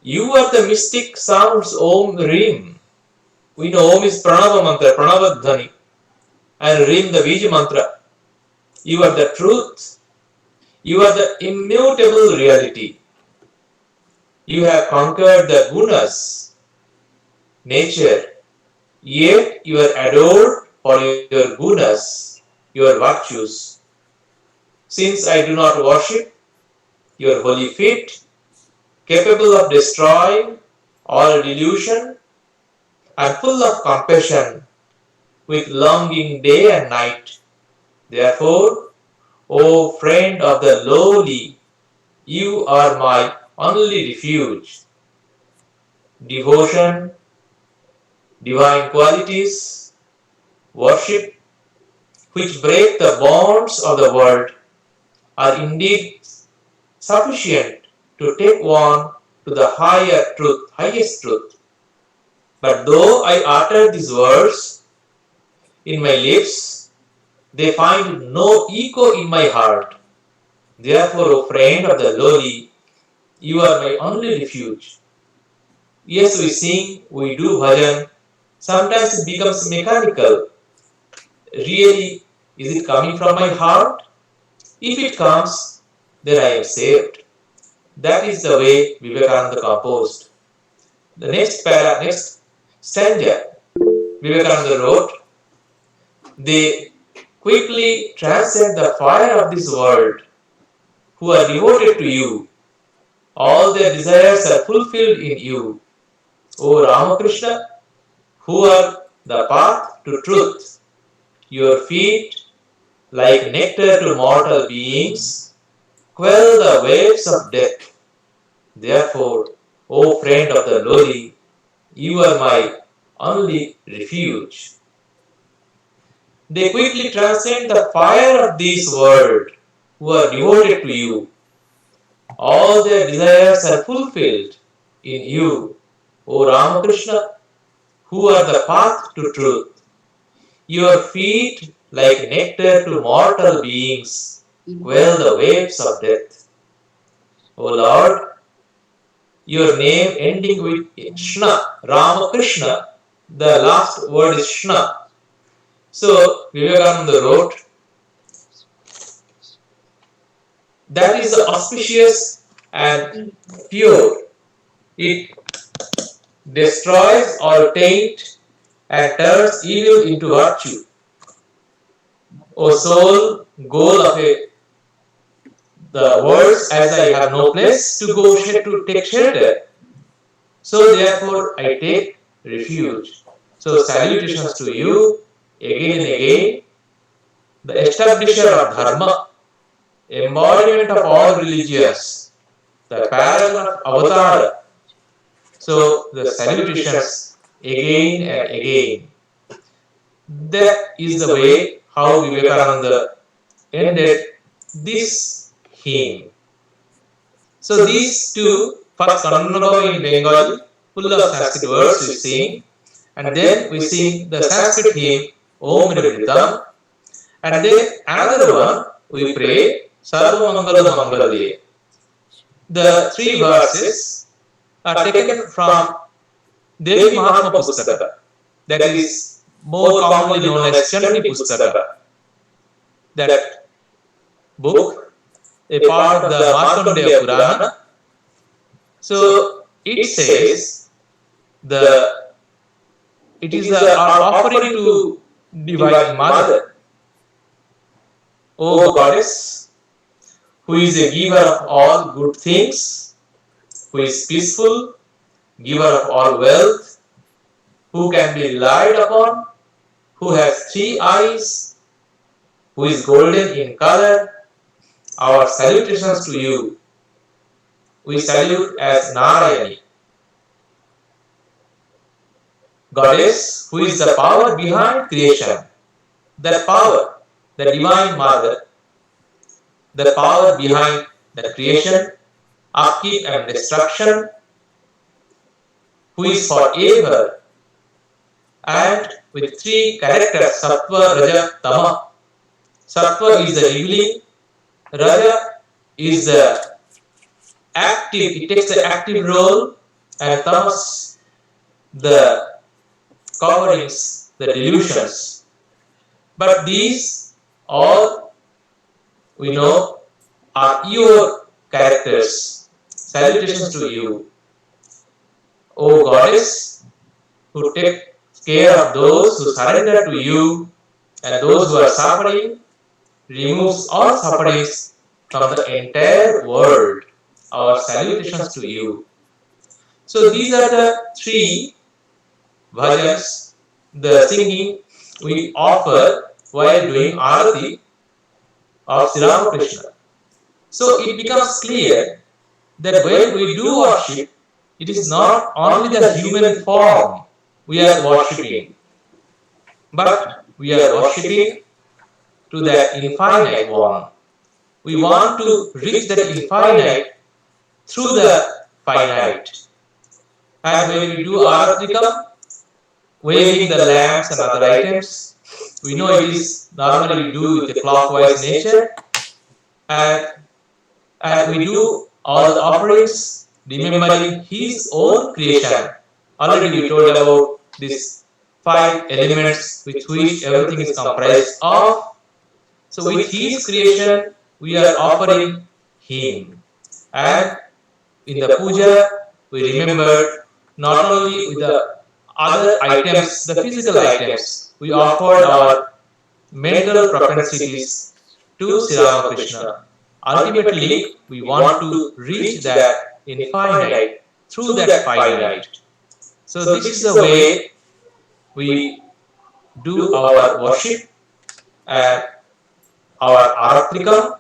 you are the mystic sounds Om Rim. We know Om is Pranava mantra, Pranava Dhani, and Rim the Bija mantra. You are the truth. You are the immutable reality. You have conquered the gunas, nature, yet you are adored for your gunas, your virtues. Since I do not worship your holy feet, capable of destroying all delusion and full of compassion, with longing day and night. Therefore, O friend of the lowly, you are my only refuge. Devotion, divine qualities, worship, which break the bonds of the world, are indeed sufficient to take one to the higher truth, highest truth. But though I utter these words in my lips, they find no echo in my heart. Therefore, O friend of the lowly, you are my only refuge. Yes, we sing, we do bhajan. Sometimes it becomes mechanical. Really, Is it coming from my heart? If it comes, then I am saved. That is the way Vivekananda composed. The next stanza, Vivekananda wrote, they quickly transcend the fire of this world, who are devoted to you. All their desires are fulfilled in you. O Ramakrishna, who are the path to truth. Your feet, like nectar to mortal beings, quell the waves of death. Therefore, O friend of the lowly, you are my only refuge. They quickly transcend the fire of this world, who are devoted to you. All their desires are fulfilled in you, O Ramakrishna, who are the path to truth. Your feet, like nectar to mortal beings, quell the waves of death. O Lord, your name ending with Shna, Ramakrishna, the last word is Shna. So, Vivekananda wrote, that is the auspicious and pure. It destroys all taint and turns evil into virtue. O soul, goal of the words, as I have no place to go to take shelter, so therefore I take refuge. So salutations to you again and again, the establisher of dharma, embodiment of all religions, the parallel of avatar. So the salutations again and again. That is the way how Vivekananda ended this hymn. So these two, first Kannadabhava in Bengali, full of Sanskrit words we sing, and then we sing the Sanskrit hymn Om Nivritam, and then another one we pray Sarva Mangala Mangalye. The three verses are taken from Devi Mahatma Pustaka, that is more commonly known as Chandi Pustaka. That book, a part of the Markandeya Purana. So it says it is our offering to Divine Mother, O Goddess, who is a giver of all good things, who is peaceful, giver of all wealth, who can be relied upon, who has three eyes, who is golden in color. Our salutations to you. We salute as Narayani, Goddess, who is the power behind creation. That power, the Divine Mother, the power behind the creation, upkeep and destruction, who is forever, and with three characters, Sattva, Raja, Tama. Sattva is the revealing, Raja is the active, it takes the active role, and Tamas, the coverings, the delusions. But these all we know are your characters. Salutations to you, O Goddess, who take care of those who surrender to you and those who are suffering, removes all sufferings from the entire world. Our salutations to you. So these are the three bhajans, the singing we offer while doing arati of Sri Ramakrishna. So it becomes clear that when we do worship, it is not only the human form we are worshipping, but we are worshipping to that infinite one. We want to reach that infinite through the finite. And when we do aratrikam, waving the lamps and other items, we know it is normally we do with a clockwise nature, and we do all the offerings remembering his own creation. Already we told about these 5 elements with which everything is comprised of, So with his creation, we are offering him. And in the puja, we remembered not only with the other items, the physical items, we offered our mental propensities to Sri Ramakrishna. Ultimately, we want to reach that infinite through that finite. So this is the way we do our worship and our aratrikam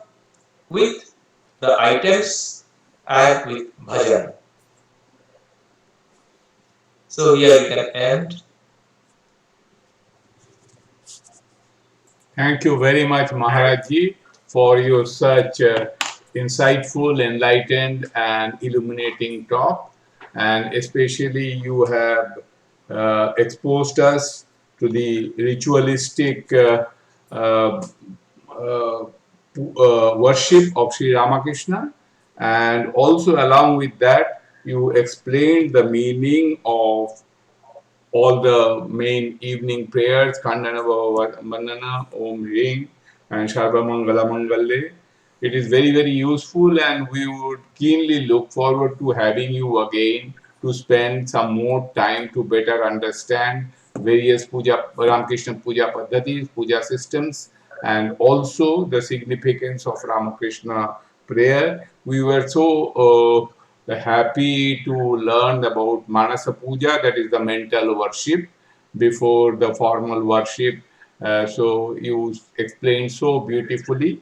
with the items and with bhajan. So here we can end. Thank you very much, Maharajji, for your such insightful, enlightened, and illuminating talk. And especially, you have exposed us to the ritualistic uh, uh, worship of Sri Ramakrishna, and also along with that, you explained the meaning of all the main evening prayers, Khandana Vandana, Om Ring, and Sharva Mangala Mangalle. It is very, very useful, and we would keenly look forward to having you again to spend some more time to better understand various puja, Ramakrishna puja paddhatis, puja systems, and also the significance of Ramakrishna prayer. We were so happy to learn about Manasa Puja, that is the mental worship before the formal worship. So you explained so beautifully.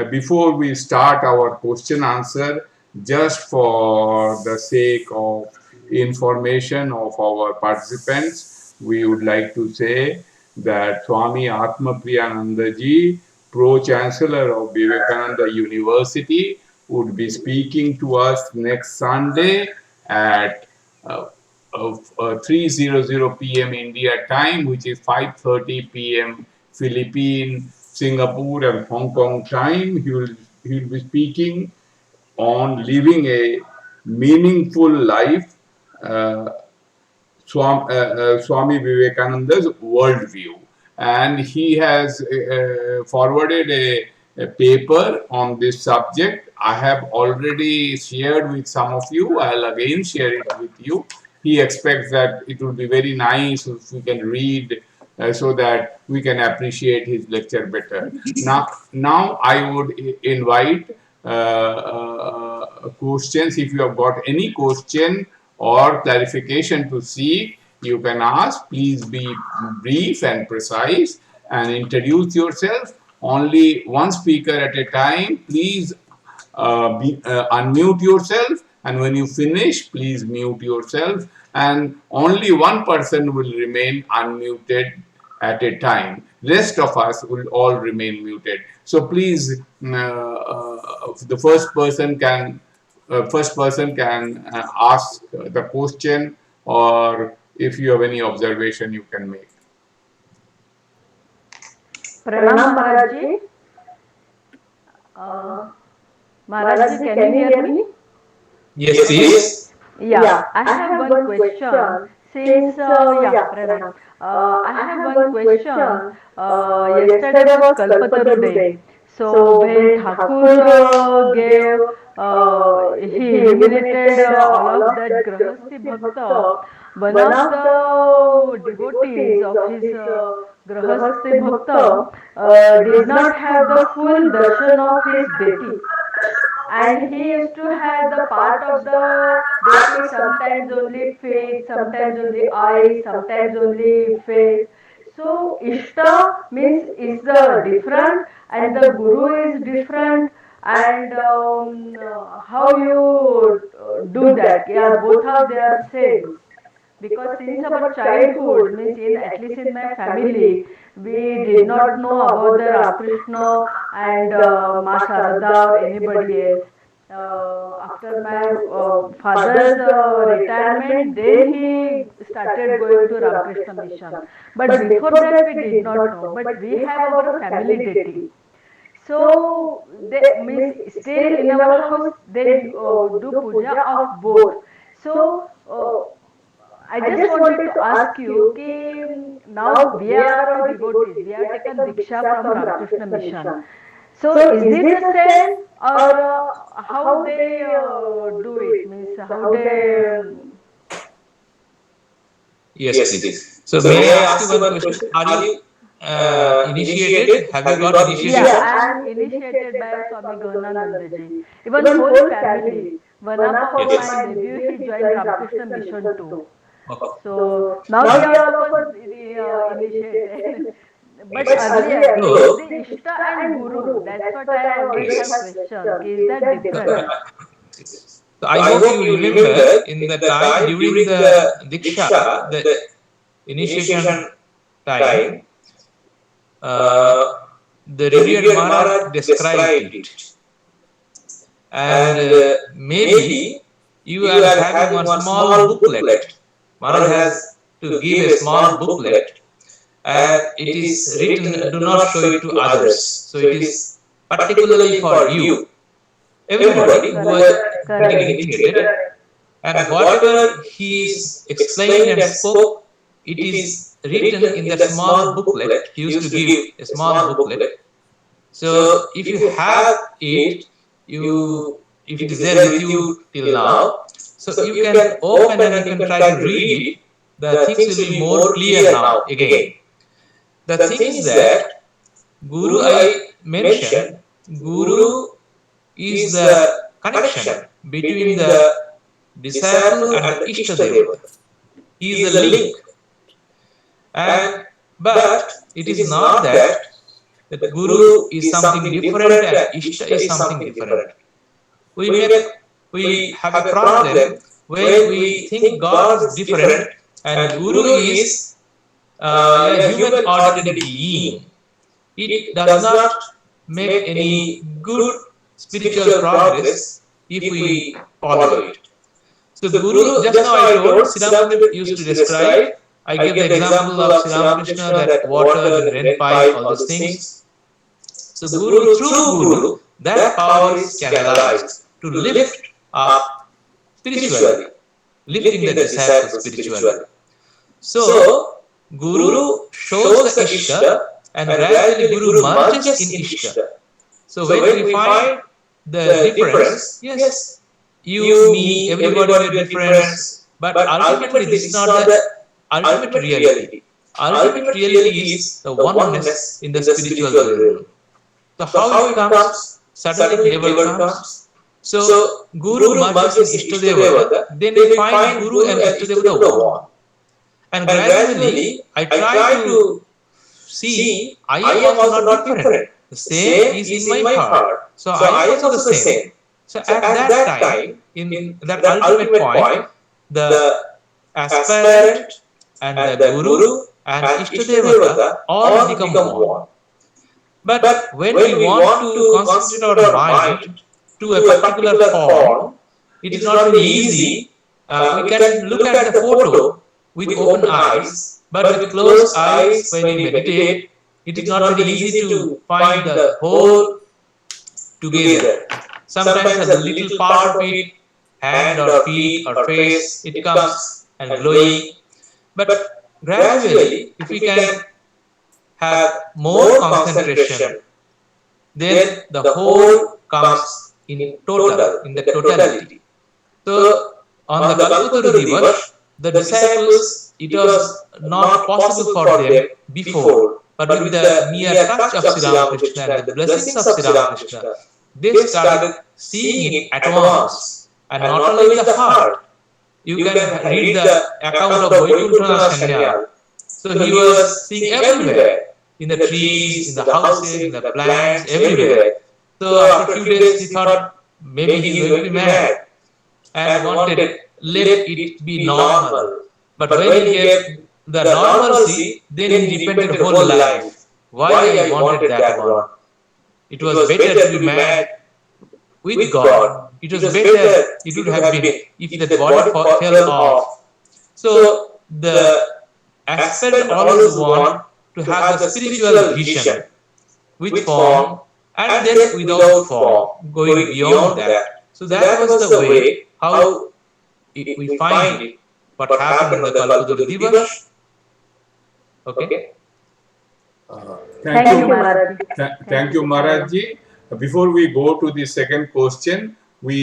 Before we start our question answer, just for the sake of information of our participants, we would like to say that Swami Atmapriyanandaji, Pro Chancellor of Vivekananda University, would be speaking to us next Sunday at 3:00 p.m. India time, which is 5:30 p.m. Philippine, Singapore, and Hong Kong time. He will be speaking on living a meaningful life, uh, Swami Vivekananda's worldview. And he has forwarded a paper on this subject. I have already shared with some of you. I'll again share it with you. He expects that it will be very nice if we can read so that we can appreciate his lecture better. Now I would invite questions. If you have got any question or clarification to seek, you can ask. Please be brief and precise and introduce yourself. Only one speaker at a time. Please unmute yourself, and when you finish, please mute yourself, and only one person will remain unmuted at a time. Rest of us will all remain muted. So please, the first person can ask the question, or if you have any observation, you can make. Pranam Maharajji. Uh, Maharajji, can you hear me? Yes, please. Yeah, I have one question. Since, Pranam. I have one question. Yesterday was Kalpataru Day. So when Thakur gave, he illuminated all of that Grahasti Bhakta, one of the devotees of his Grahasti Bhakta did not have the full darshan of his deity, and he used to have the part of the deity, sometimes only feet, sometimes only eyes, sometimes only face. So ishta means is the different, and the guru is different, and how you do that? Yeah, both of they are same. Because since our childhood, means in at least in my family, we did not know about the Ramakrishna and Ma Sharada or anybody else. After my father's retirement, then he started going to Ramakrishna Mission. But before that, we did not know. But we have our family deity. So they means still in our house they do puja of both. So I just wanted to ask you, कि now we are all devotees. We have taken diksha from Ramakrishna Mission. So is it the same, or how they do it? Means how they Yes, please. So may I ask you one question? Are you initiated? Have you got Yeah, initiation? I am initiated by Swami Gaunanandaji. Even whole family. One of my Yes. nephew, he joined Ramakrishna Mission too. Okay. So now we all of us initiated. But Yes. earlier, So the Ishta and Guru, that's what I always have yes. question. Is that different? So I hope you remember in the time during the Diksha, the initiation time, uh, the revered Maharaj described it. And maybe you are having one small booklet. Maharaj has to give a small booklet, and it is written, do not show it to others. So it is particularly for you, Correct, everybody who correct, are getting correct. initiated. And whatever he is explained and spoke, it is written in that small booklet. He used to give a small booklet. So if you have it, you if it is there with you till now, so you can open and you can try to read it. The things will be more clear now again. The thing is that Guru I mentioned, Guru is the connection between the disciple and the Ishtadeva. He is the link. And but it is not that Guru is something different and Ishta is something different. We make we have a problem when we think God is different and Guru is a human ordinary being. It does not make any good spiritual progress if we follow it. So Guru, just now I told, Sri Ramakrishna used to describe, I gave the example of Sri Ramakrishna, that water, then rain pipe, all these things. So Guru, through Guru, that power is canalized to lift up spiritually, lifting the disciple spiritually. So Guru shows the Ishta, and gradually Guru merges in Ishta. So when we find the difference, yes, you, me, everybody we are different, but ultimately this is not the ultimate reality. Ultimate reality is the oneness in the spiritual realm. So how it comes? Suddenly it never comes. So Guru merges in Ishtadevata, then we find Guru and Ishtadevata one. And gradually I try to see I am also not different. The same is in my heart. So I am also the same. So at that time, in that ultimate point, the aspirant and the Guru and Ishtadevata all become one. But when we want to concentrate our mind to a particular form, it is not very easy. We can look at the photo with open eyes, but with closed eyes, when we meditate, it is not very easy to find the whole together. Sometimes a little part of it, hand or feet or face, it comes and glowing. But gradually, if we can have more concentration, then the whole comes in total, in the totality. So on the Kalpataru Divas, the disciples, it was not possible for them before, but with the mere touch of Sri Ramakrishna and the blessings of Sri Ramakrishna, they started seeing it at once, and not only with the heart. You can read the account of Vaikuntha Sanyal. So he was seeing everywhere, in the trees, in the houses, in the plants, everywhere. So after a few days, he thought maybe he is going to be mad and wanted let it be normal. But when he gave the normalcy, then he repented whole life. Why I wanted that one? It was better to be mad with God. It was better it would have been if that body fell off. So the aspirant always want to have the spiritual vision with form and then without form, going beyond that. So that was the way how we find it what happened on the Kalpaduru Divas. Okay. Thank Thank you. you, Maharaj. Thank you, Maharaj ji. Before we go to the second question, we,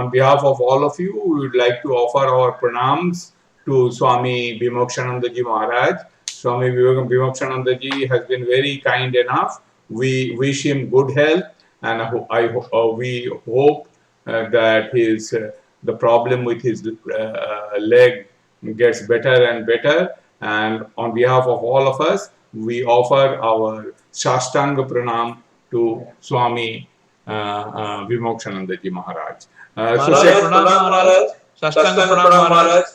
on behalf of all of you, we would like to offer our pranams to Swami Vimakshanandaji Maharaj. Swami Vimakshanandaji has been very kind enough. We wish him good health, and we hope that his the problem with his leg gets better and better. And on behalf of all of us, we offer our Shashtanga Pranam to Swami Vimakshanandaji Maharaj. Maharaj, Pranam Maharaj, Sashtanga Pranam Maharaj.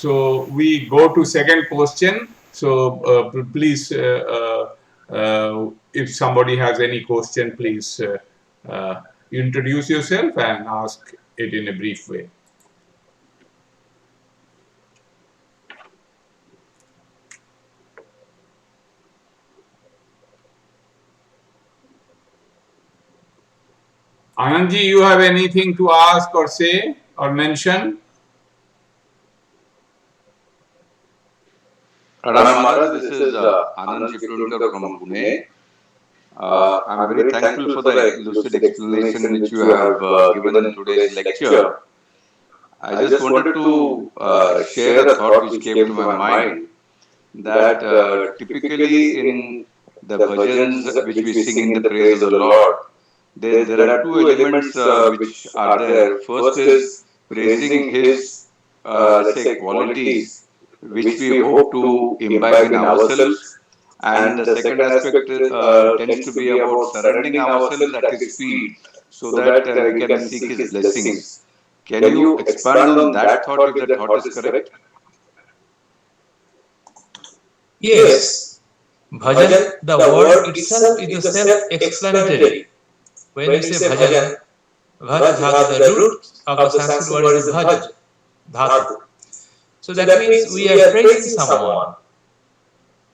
So we go to second question. So please, if somebody has any question, please introduce yourself and ask it in a brief way. Anandji, you have anything to ask or say or mention? Pranam Maharaj, this is Anand Chiplunkar from Pune. I'm very thankful for the lucid explanation which you have given in today's lecture. I just wanted to share a thought which came to my mind that typically in the bhajans which we sing in the praise of the Lord, there are two elements which are there. First is praising His, let's say, qualities which we hope to imbibe in ourselves. And the second aspect tends to be about surrendering ourselves at His feet so that we can seek His blessings. Can you expand on that thought if that thought is correct? Yes. Bhajan, the word itself is the self-explanatory. When you say bhajan, bhaj dhatu, the root of the Sanskrit word is bhaj dhatu. So that means we are praising someone.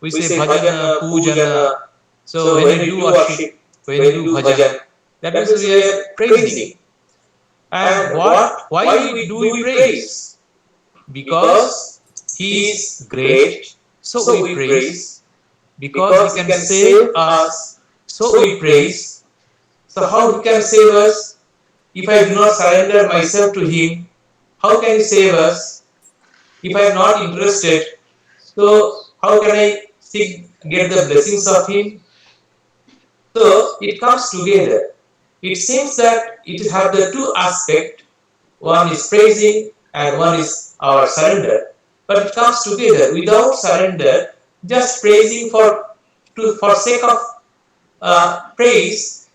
We say bhajana, pujana. So when you do worship, when you do bhajan, that means we are praising. And why do we praise? Because He is great, so we praise. Because He can save us, so we praise. So how He can save us? If I do not surrender myself to Him, how can He save us? If I am not interested, so how can I get the blessings of Him? So it comes together. It seems that it has the two aspects. One is praising and one is our surrender. But it comes together. Without surrender, just praising for sake of praise,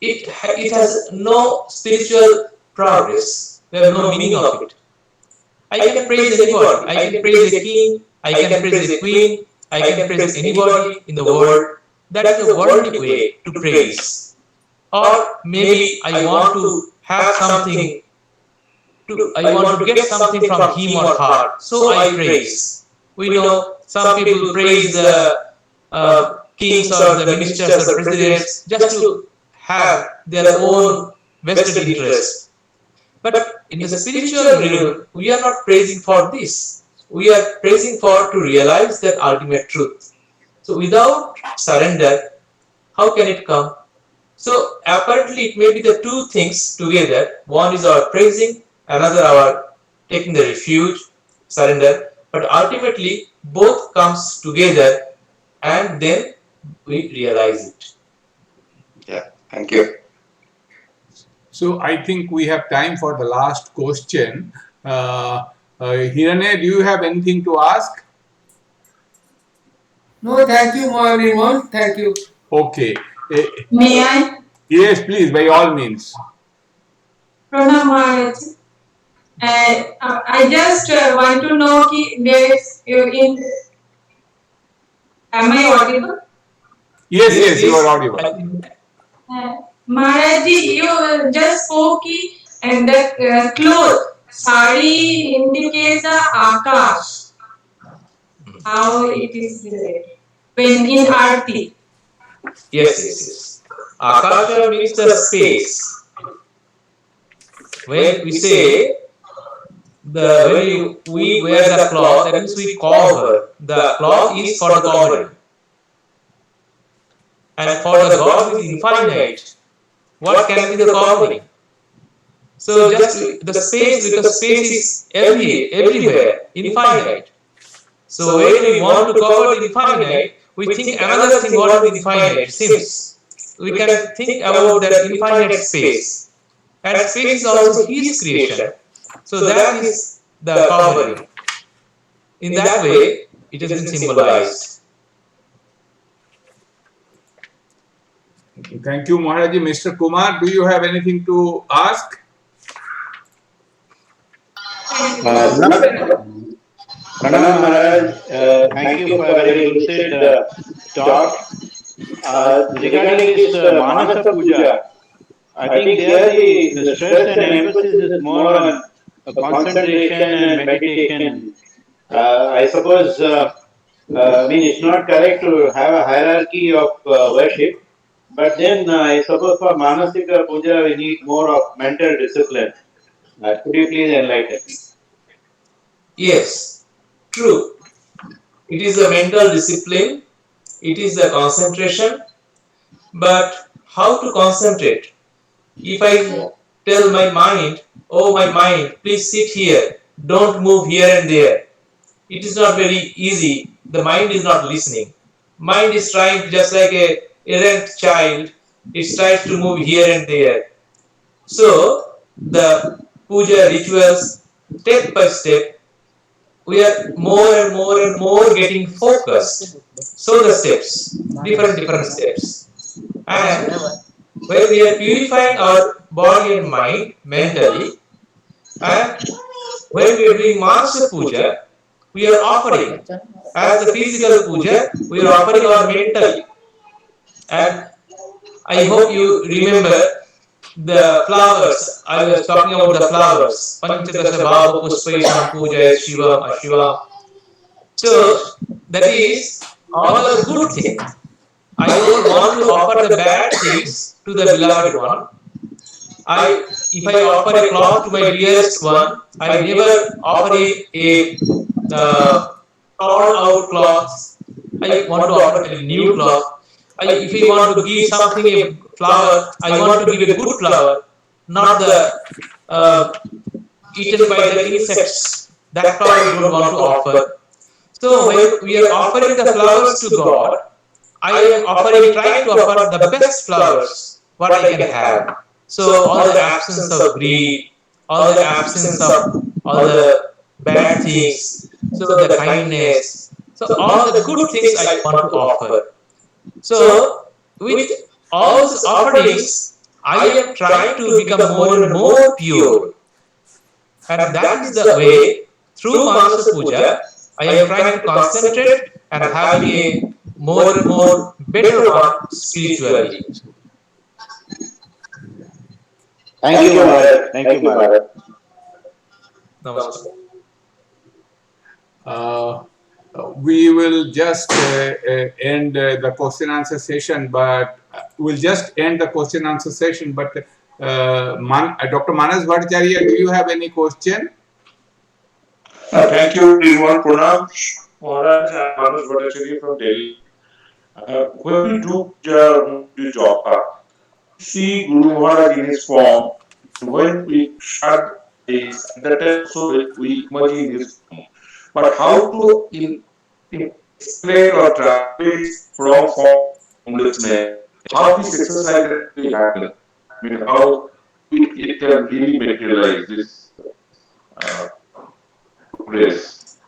it has no spiritual progress. There is no meaning of it. I can praise anybody. I can praise a king. I can praise a queen. I can praise anybody in the world. That is a worldly way to praise. Or maybe I want to have something. I want to get something from him or her. So I praise. We know some people praise the kings or the ministers or presidents just to have their own vested interest. But in the spiritual realm, we are not praising for this. We are praising for to realize that ultimate truth. So without surrender, how can it come? So apparently it may be the two things together. One is our praising, another our taking the refuge, surrender. But ultimately both comes together and then we realize it. Yeah, thank you. So I think we have time for the last question. Hirane, do you have anything to ask? No, thank you, everyone. Thank you. Okay. May I? Yes, please, by all means. Pranam Maharaj. I just want to know ki there's in. Am I audible? Yes, you are audible. Maharaj ji, you just spoke ki and the cloth. Sari indicates the Akash. how it is related. When in Aarti, Yes, yes, yes. Akasha means the space. When we say the when we wear the cloth, that means we cover. The cloth is for the covering. And for the God who is infinite, what can be the covering? So just the space, because space is everywhere, infinite. So when we want to cover the infinite, we think another thing. What is infinite? Seems we can think about that infinite space, and space is also His creation. So that is the covering. In that way, it has been symbolized. Thank you, Maharaji. Mr. Kumar, do you have anything to ask? Pranam Maharaj, thank you for a very lucid talk. Regarding this Manasa Puja, I think there the stress and emphasis is more on concentration and meditation. I suppose, I mean, it's not correct to have a hierarchy of worship, but then I suppose for Manasika Puja we need more of mental discipline. Could you please enlighten? Yes, true. It is the mental discipline, it is the concentration, but how to concentrate? If I tell my mind, oh my mind, please sit here, don't move here and there, it is not very easy. The mind is not listening. Mind is trying, just like a errant child, it tries to move here and there. So the puja rituals, step by step, we are more and more and more getting focused. So the steps, different steps. And when we are purifying our body and mind mentally, and when we are doing Manasa Puja, we are offering. As the physical puja, we are offering our mentally. And I hope you remember the flowers. I was talking about the flowers. Panchadasha Bhava Puspayam Puja is Shivam Ashivam. So that is all the good things. I don't want to offer the bad things to the beloved one. If I offer a cloth to my dearest one, I never offer him a torn out cloth. I want to offer a new cloth. If I want to give something, a flower, I want to give a good flower, not the uh, eaten by the insects. That flower I don't want to offer. So when we are offering the flowers to God, I am offering, trying to offer the best flowers what I can have. So all the absence of greed, all the absence of all the bad things, so the kindness, so all the good things I want to offer. So with all these offerings, I am trying to become more and more pure. And that is the way, through Manasa Puja, I am trying to concentrate and having a more and more better one spiritually. Thank you, Maharaj. Thank you, Maharaj. Namaskar. We will just end the question answer session, but we'll just end the question answer session. But Dr. Manas Bhattacharya, do you have any question? Thank you, everyone. Pranam, Maharaj, and Manoj Bhattacharya from Delhi. When we do puja, when we do japa, we see Guru Maharaj in his form, and when we shut the eyes, at that time also we imagine his form. But how to explain or translate from form to formlessness? How this exercise actually happens? I mean, how it can really materialize this progress.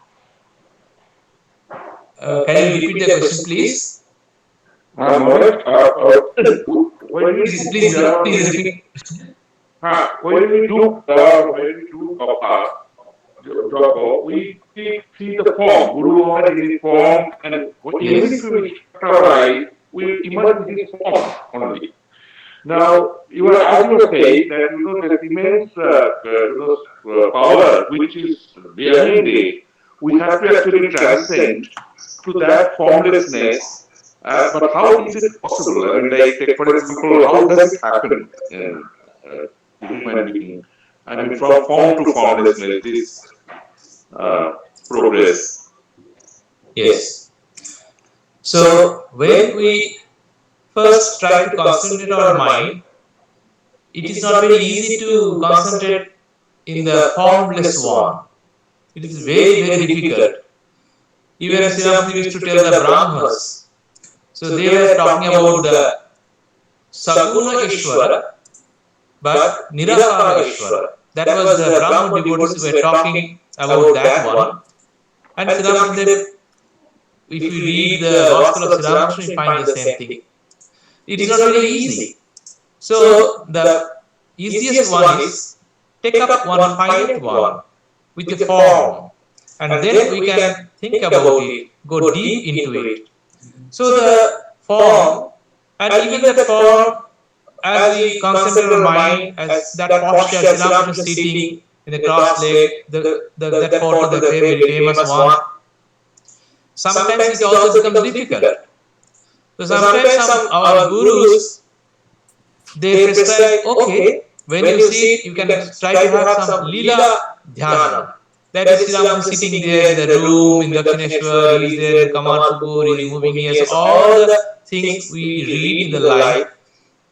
Can you repeat the question, please? Maharaj, Please repeat. when we do when we do japa, we see the form, Guru Maharaj in his form, and even if Yes. we shut our eyes, we imagine his form only. Now, as you were saying that there's immense power which is behind it. we have to actually transcend to that formlessness. But how is it possible? I mean, like, take for example, how does it happen in the human being? I mean, from form to formlessness, this progress. Yes. So when we first try to concentrate our mind, it is not very easy to concentrate in the formless one. It is very, very difficult. Even Srimat used to tell the Brahmas. So they were talking about the Saguna Ishvara, but Nirakara Ishvara. That was the Brahma devotees who were talking about that one. And Srimat, if we read the Gospel of Sri Ramakrishna, we find the same thing. It is not very easy. So the easiest one is take up one finite one with a form, and then we can think about it, go deep into it. So the form, and even that form, as we concentrate our mind, as that posture, Sri Ramakrishna sitting in the cross leg, that photo, the very famous one, sometimes it also becomes difficult. So sometimes some our gurus, they prescribe, okay, when you sit, you can try to have some lila dhyanam. That is Sri Ramakrishna sitting there in the room, in Dakshineshwar, he is there in the Kamarpukur, he is moving here. So all the things we read in the life,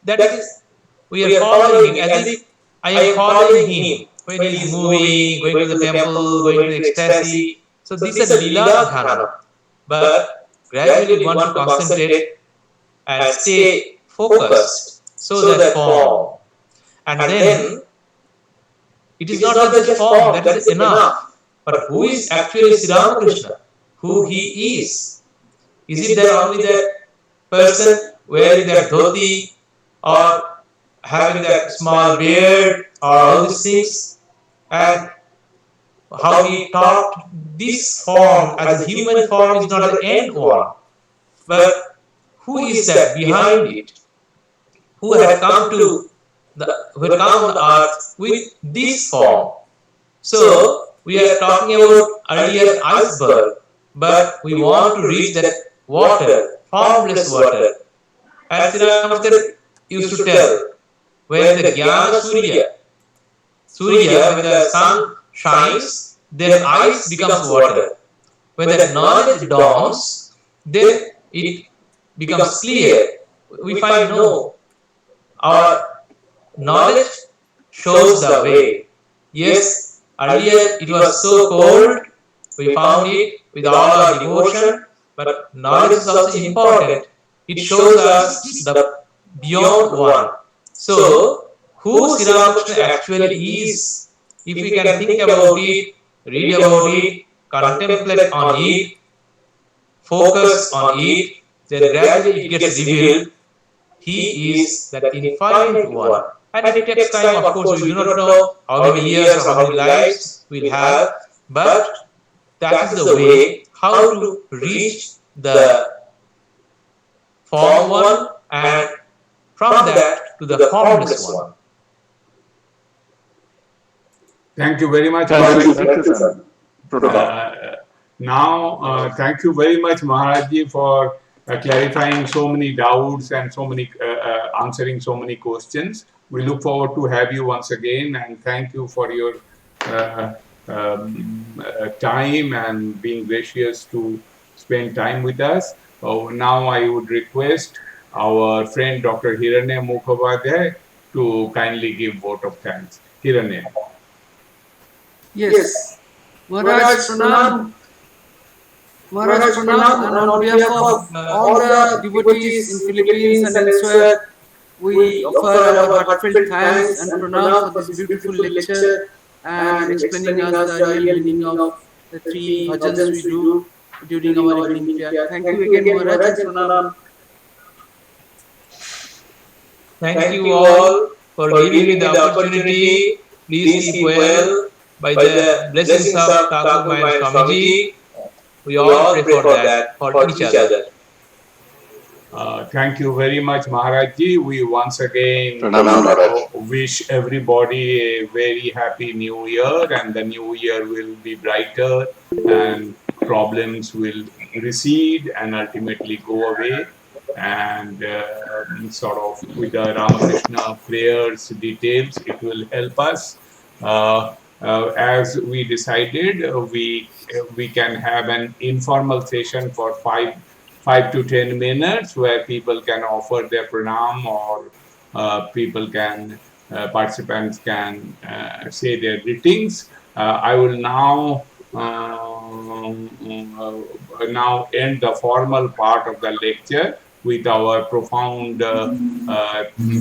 that is, we are following as if I am following him when he is moving, going to the temple, going to the ecstasy. So these are lila dhyanam. But gradually we want to concentrate and stay focused. So that form. And then it is not that just form, that is enough. But who is actually Sri Ramakrishna? Who he is? Is it that only that person wearing that dhoti or having that small beard or all these things? And how he taught this form as a human form is not the end one. But who is that behind it? Who had come to who had come on the earth with this form? So we are talking about earlier iceberg, but we want to reach that water, formless water. And Sri Ramakrishna used to tell, when the Jnana Surya, when the sun shines, then ice becomes water. When that knowledge dawns, then it becomes clear. We find no. Our knowledge shows the way. Yes, earlier it was so cold, we found it with all our devotion, but knowledge is also important. It shows us the beyond one. So, who Sri Ramakrishna actually is, if we can think about it, read about it, contemplate on it, focus on it, then gradually it gets revealed. He is that infinite one. And it takes time, of course, we do not know how many years or how many lives we'll have, but that is the way how to reach the form one and from that to the formless one. Thank you very much. Thank you, sir. Now, thank you very much, Maharajji, for clarifying so many doubts and so many answering so many questions. We look forward to have you once again, and thank you for your time and being gracious to spend time with us. Now I would request our friend Dr. Hiranya Mukhopadhyay to kindly give vote of thanks. Hiranya. Yes. Maharaj Pranam. Maharaj Pranam, and on behalf of all the devotees in Philippines and elsewhere, we offer our heartfelt thanks and pranam for this beautiful lecture and explaining us the real meaning of the three bhajans we do during our evening prayer. Thank you again, Maharaj, and pranam. Thank you all for giving me the opportunity. Please keep well. By the blessings of Thakur and Swamiji, we all pray for that, for each other. Thank you very much, Maharajji. We once again Pranam Maharaj. wish everybody a very happy new year, and the new year will be brighter, and problems will recede and ultimately go away. And sort of with the Ramakrishna prayers details, it will help us. As we decided, we can have an informal session for 5 to 10 minutes where people can offer their pranam, or people can participants can say their greetings. I will now end the formal part of the lecture with our profound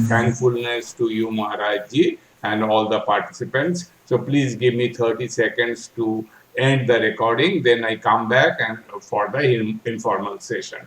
thankfulness to you, Maharajji, and all the participants. So please give me 30 seconds to end the recording. Then I come back and for the informal session.